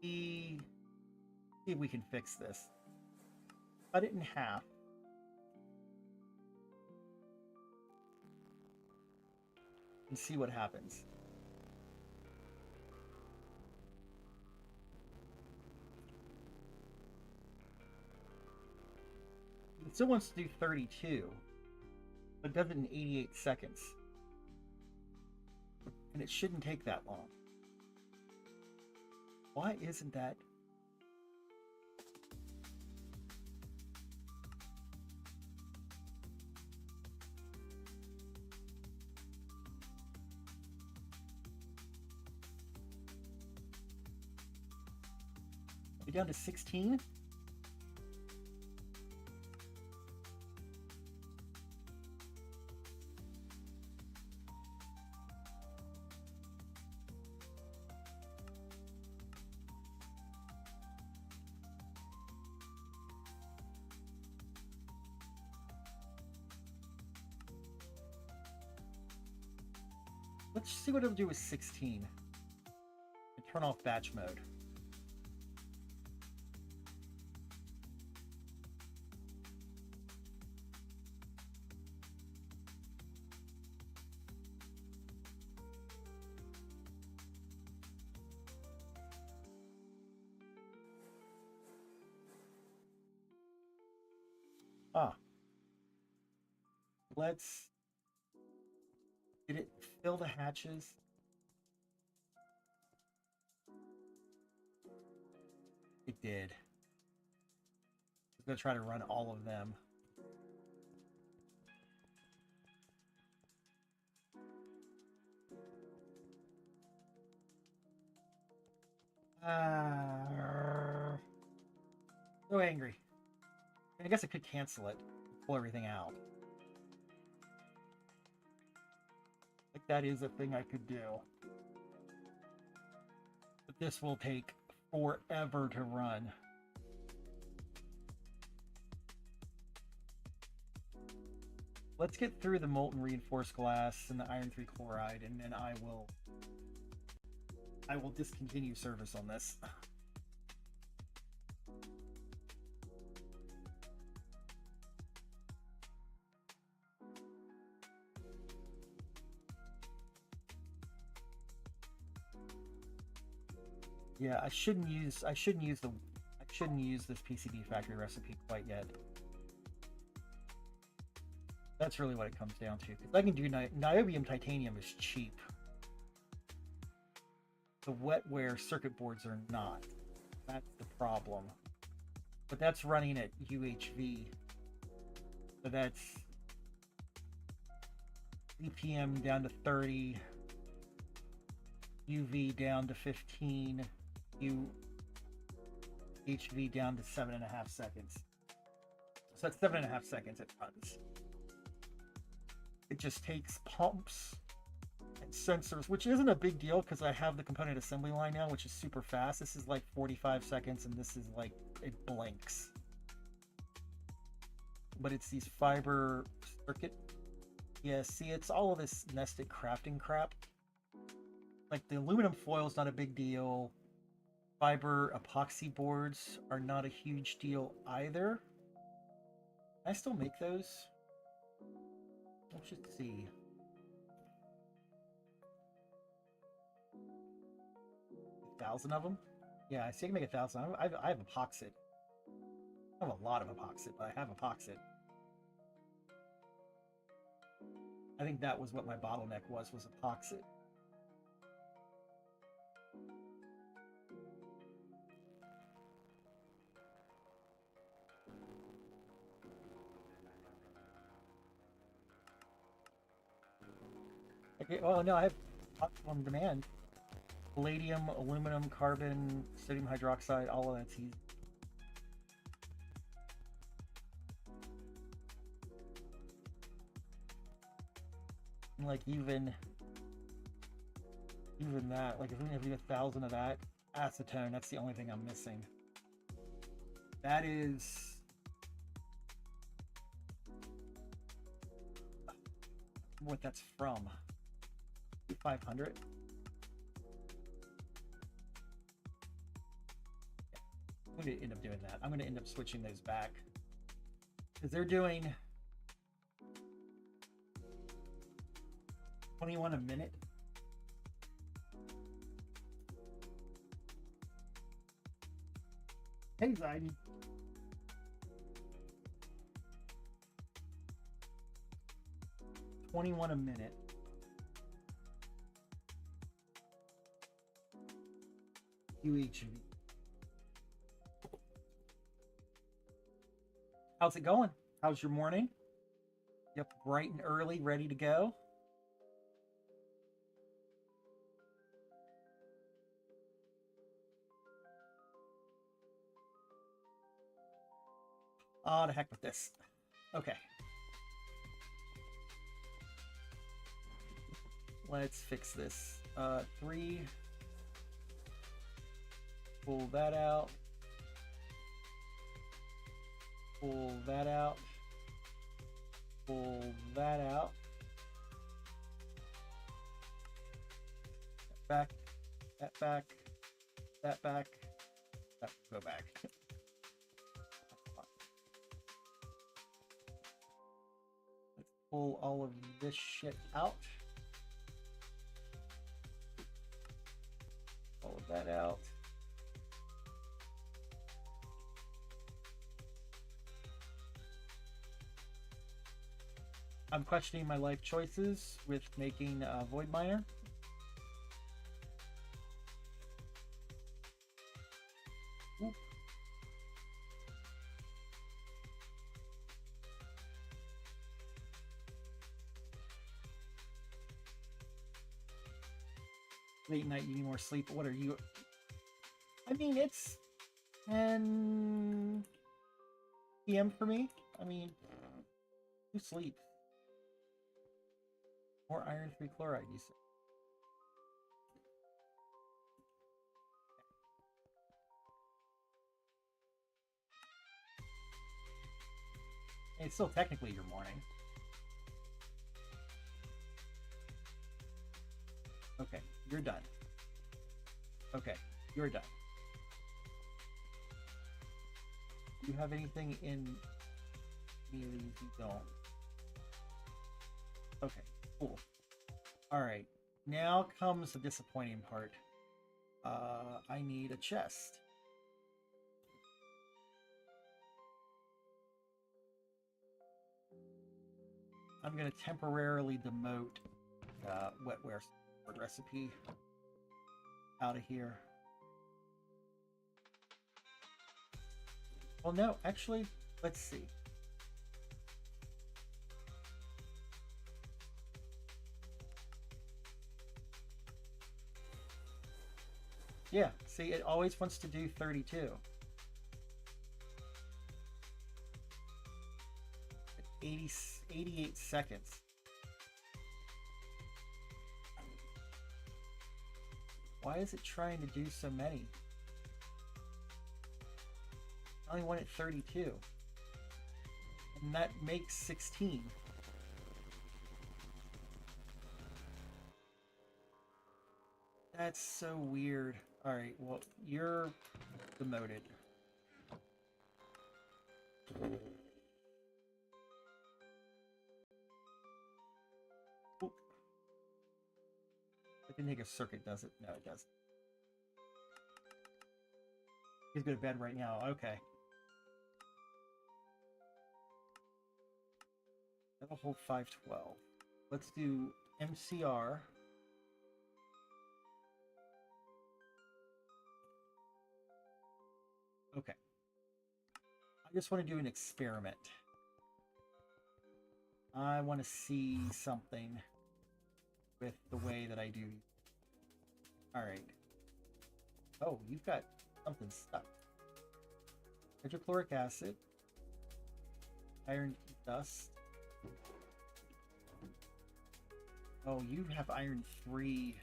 we see if we can fix this? Cut it in half. And see what happens. It still wants to do 32, but it does it in 88 seconds. And it shouldn't take that long. Why isn't that? Are we down to 16? Let's see what it'll do with 16. And turn off batch mode. Ah. Let's... Did it fill the hatches? It did. I'm going to try to run all of them. So angry. I guess I could cancel it, pull everything out. Like, that is a thing I could do. But this will take forever to run. Let's get through the molten reinforced glass and the iron 3 chloride, and then I will discontinue service on this. Yeah, I shouldn't use this PCB factory recipe quite yet. That's really what it comes down to. Because I can do niobium titanium is cheap. The wetware circuit boards are not. That's the problem. But that's running at UHV. So that's BPM down to 30, UV down to 15, UHV down to 7.5 seconds. So that's 7.5 seconds it runs. It just takes pumps and sensors, which isn't a big deal because I have the component assembly line now, which is super fast. This is like 45 seconds, and this is like, it blinks. But it's these fiber circuit. Yeah, see, it's all of this nested crafting crap. Like, the aluminum foil is not a big deal. Fiber epoxy boards are not a huge deal either. Can I still make those? Let's just see. A 1,000 of them? Yeah, I see I can make 1,000. I have epoxid. I have a lot of epoxid, but I have epoxid. I think that was what my bottleneck was epoxid. Okay, well, no, I have on demand. Palladium, aluminum, carbon, sodium hydroxide, all of that's easy. And like even that, like if we have to do 1,000 of that, acetone, that's the only thing I'm missing. That is what that's from. 500. Yeah, I'm going to end up doing that. I'm going to end up switching those back because they're doing 21 a minute. Anxiety. $21 a minute. UHV. How's it going? How's your morning? Yep, bright and early, ready to go. Oh, the heck with this. Okay. Let's fix this. 3. Pull that out. Pull that out. Pull that out. Back. That back. That back. That go back. Let's pull all of this shit out. All of that out. I'm questioning my life choices with making a Void Miner. Oop. Late night, you need more sleep. What are you? I mean, it's 10 p.m. for me. I mean, who sleeps? More iron 3 chloride, you said. It's still technically your morning. Okay, you're done. Okay, you're done. Do you have anything in melee? You don't. Okay, cool. Alright, now comes the disappointing part. I need a chest. I'm going to temporarily demote wetware recipe out of here. Well, no, actually, let's see. Yeah, see, it always wants to do 32. 88 seconds. Why is it trying to do so many? I only want it 32. And that makes 16. That's so weird. Alright, well, you're demoted. Oop. I didn't think a circuit does it. No, it doesn't. He's going to bed right now. Okay. That'll hold 512. Let's do MCR. Okay. I just want to do an experiment. I want to see something with the way that I do. Alright. Oh, you've got something stuck. Hydrochloric acid. Iron dust. Oh, you have iron 3.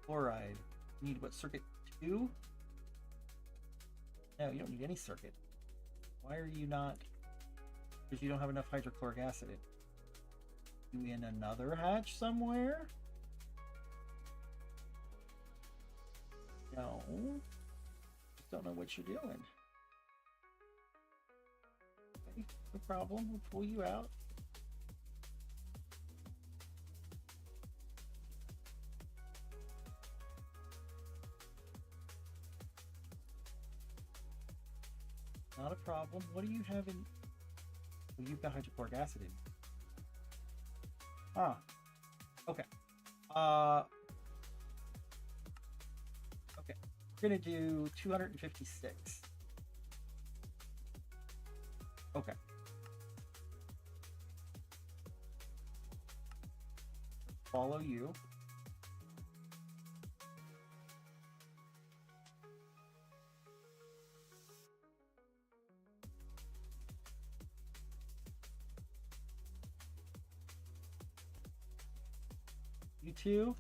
Chloride. You need what, circuit 2? No, you don't need any circuit. Why are you not? Because you don't have enough hydrochloric acid. You in another hatch somewhere? No. Just don't know what you're doing. Okay, no problem. We'll pull you out. Not a problem. What do you have in? Well, you've got hydrochloric acid in. Ah. Okay. We're gonna do 256. Okay. Follow you. You two.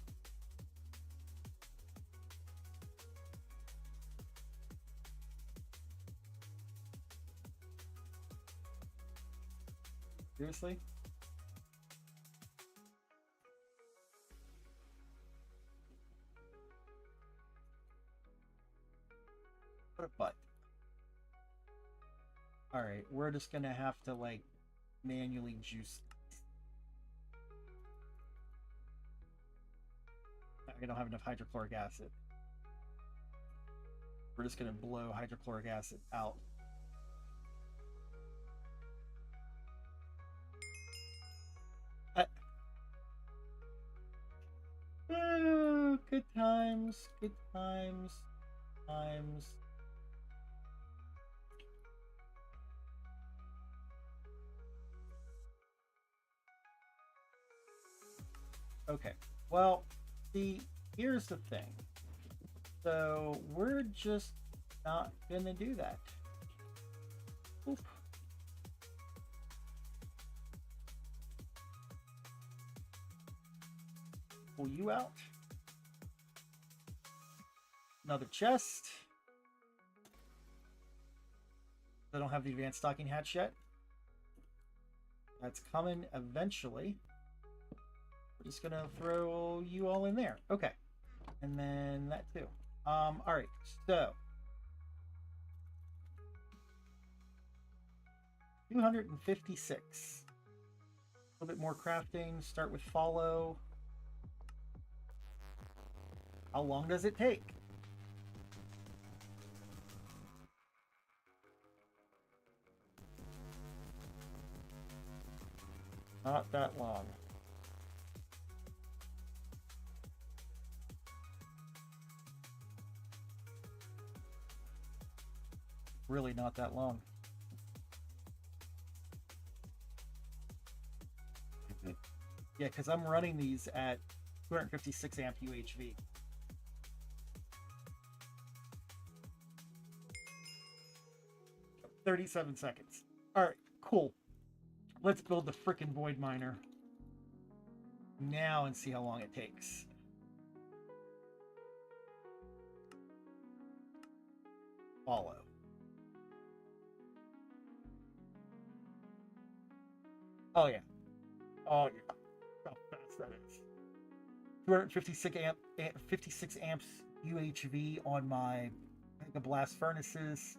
Seriously? What a butt. Alright, we're just gonna have to like manually juice. I don't have enough hydrochloric acid. We're just gonna blow hydrochloric acid out. Good times, good times, times. Okay, well, see, here's the thing. So we're just not gonna do that. Oop. Pull you out. Another chest. I don't have the advanced stocking hatch yet. That's coming eventually. We're just gonna throw you all in there. Okay. And then that too. All right, so 256. A little bit more crafting. Start with follow. How long does it take? Not that long. Really not that long. Yeah, because I'm running these at 256 amp UHV. $37 seconds. All right, cool. Let's build the frickin' void miner now and see how long it takes. Follow. Oh yeah. Oh yeah. How fast that is. 56 amps UHV on my Mega Blast furnaces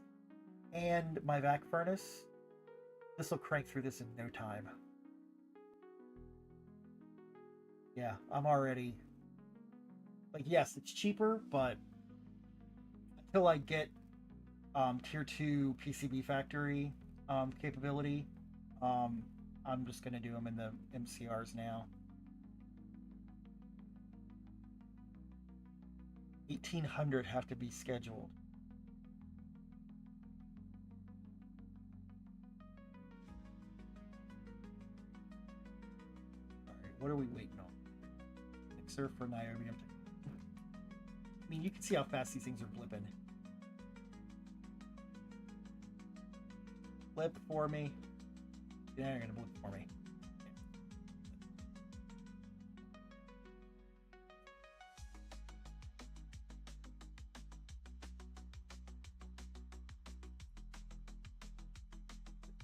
and my vac furnace. This will crank through this in no time. Yeah, I'm already like, yes, it's cheaper, but until I get tier 2 PCB factory capability, I'm just gonna do them in the MCRs now. 1,800 have to be scheduled. All right, what are we waiting on? Mixer for niobium. I mean, you can see how fast these things are blipping. Blip for me. Yeah, you're gonna blip for me.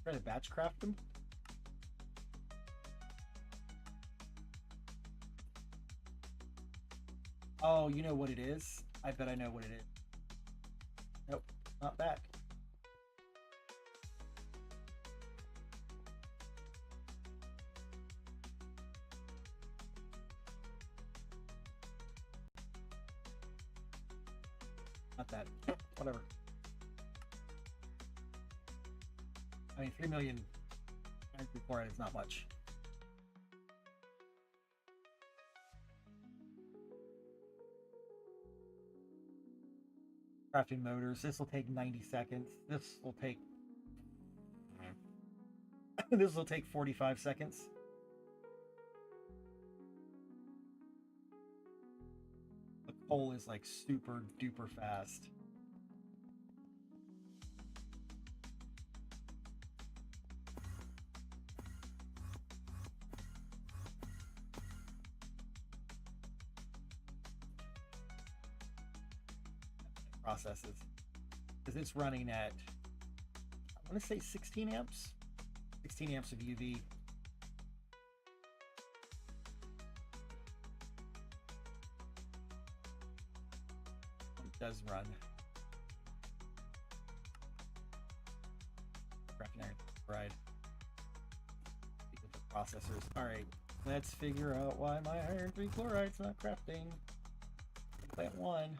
Try to batch craft them. Oh, you know what it is? I bet I know what it is. Nope, not back. Not that. Whatever. I mean, 3 million before it is not much. Crafting motors. This will take 90 seconds. This will take this will take 45 seconds. The coal is like super duper fast. Processes. Because it's running at, I want to say 16 amps. 16 amps of UV. It does run. Crafting iron fried. Because of processors. Alright, let's figure out why my iron 3 chloride's not crafting. Plant 1.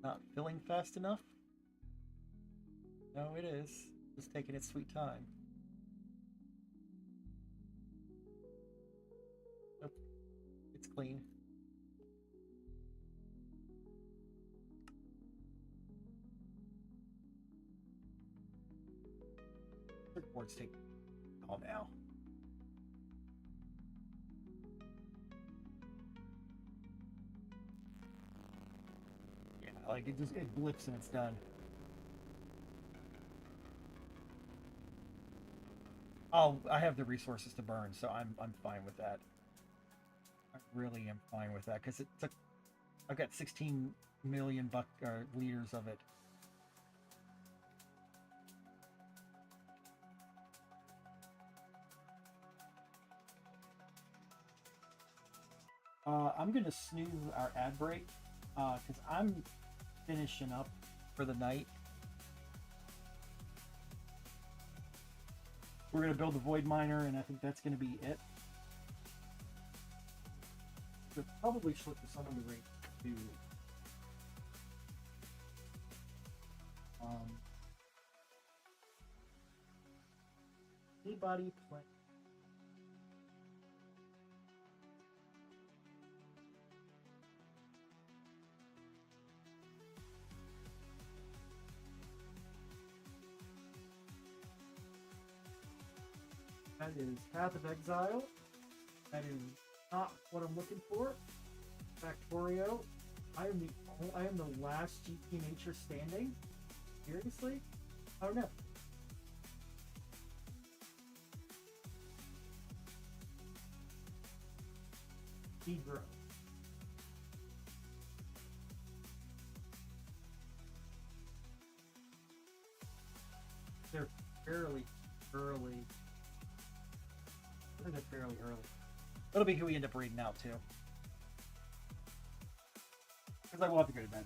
Not filling fast enough? No, it is. Just taking its sweet time. Nope. It's clean. Circuit boards take all now. Like it blips and it's done. Oh, I have the resources to burn, so I'm fine with that. I really am fine with that because I've got 16 million liters of it. I'm gonna snooze our ad break because I'm finishing up for the night. We're going to build the void miner, and I think that's going to be it. We'll probably slip the sun on the ring too. Anybody play? That is Path of Exile. That is not what I'm looking for. Factorio. I am the last GTNH standing. Seriously? I don't know. Negro. They're fairly early. I think they're fairly early. That'll be who we end up reading out to. Because I will have to go to bed.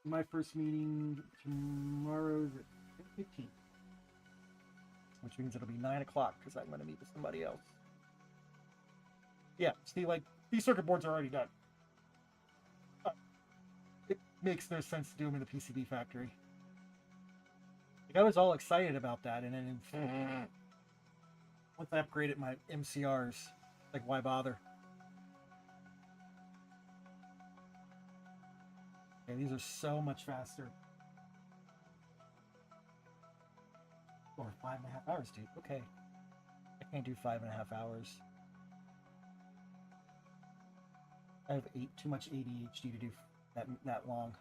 My first meeting tomorrow is at 15. Which means it'll be 9 o'clock because I'm going to meet with somebody else. Yeah, see, like, these circuit boards are already done. It makes no sense to do them in the PCB factory. Like, I was all excited about that, and then once I upgraded my MCRs, like, why bother? Okay, these are so much faster. Or 5.5 hours, dude. Okay. I can't do 5.5 hours. I have too much ADHD to do that long.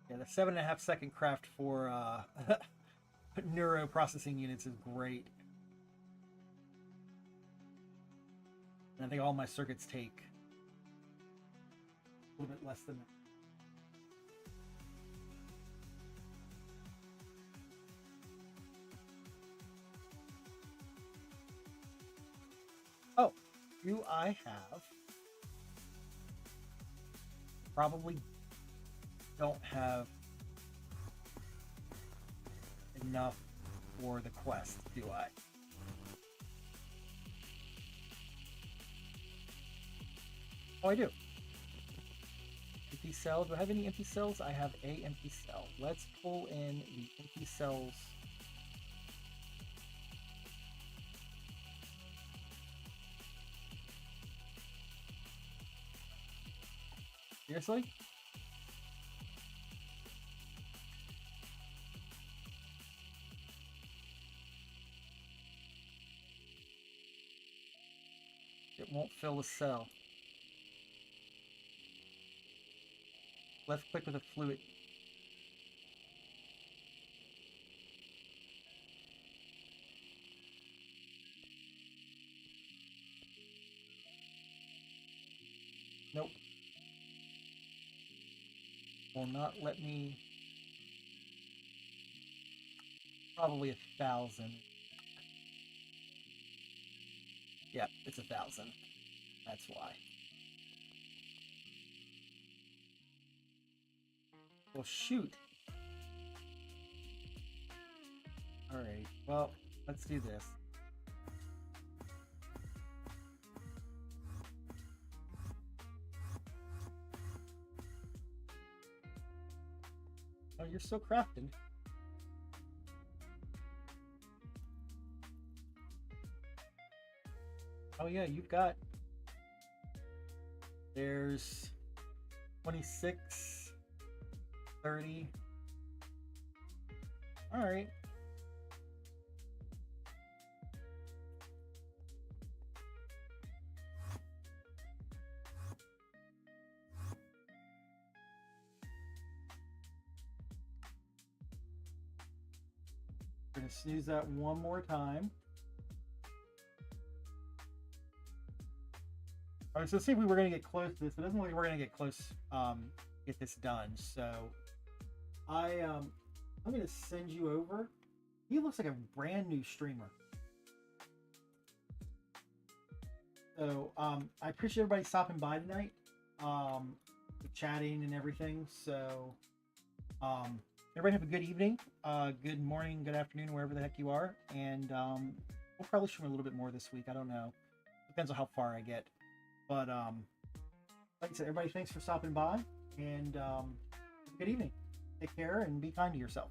Yeah, the 7.5 second craft for neuro processing units is great. And I think all my circuits take a little bit less than that. Oh, do I have probably don't have enough for the quest, do I? Oh, I do. Empty cell. Do I have any empty cells? I have a empty cell. Let's pull in the empty cells. Seriously? It won't fill a cell. Left click with a fluid. Nope. Will not let me. Probably 1,000. Yeah, it's 1,000. That's why. Well, shoot. Alright, well, let's do this. Oh, you're still crafting. Oh yeah, you've got... There's 26, 30. Alright. We're gonna snooze that one more time. All right, so see if we were gonna get close to this. It doesn't look like we're gonna get close. Get this done. So I'm gonna send you over. He looks like a brand new streamer. So I appreciate everybody stopping by tonight, chatting and everything. So everybody have a good evening, good morning, good afternoon, wherever the heck you are. And we'll probably stream a little bit more this week. I don't know. Depends on how far I get. But like I said, everybody, thanks for stopping by, and good evening. Take care and be kind to yourself.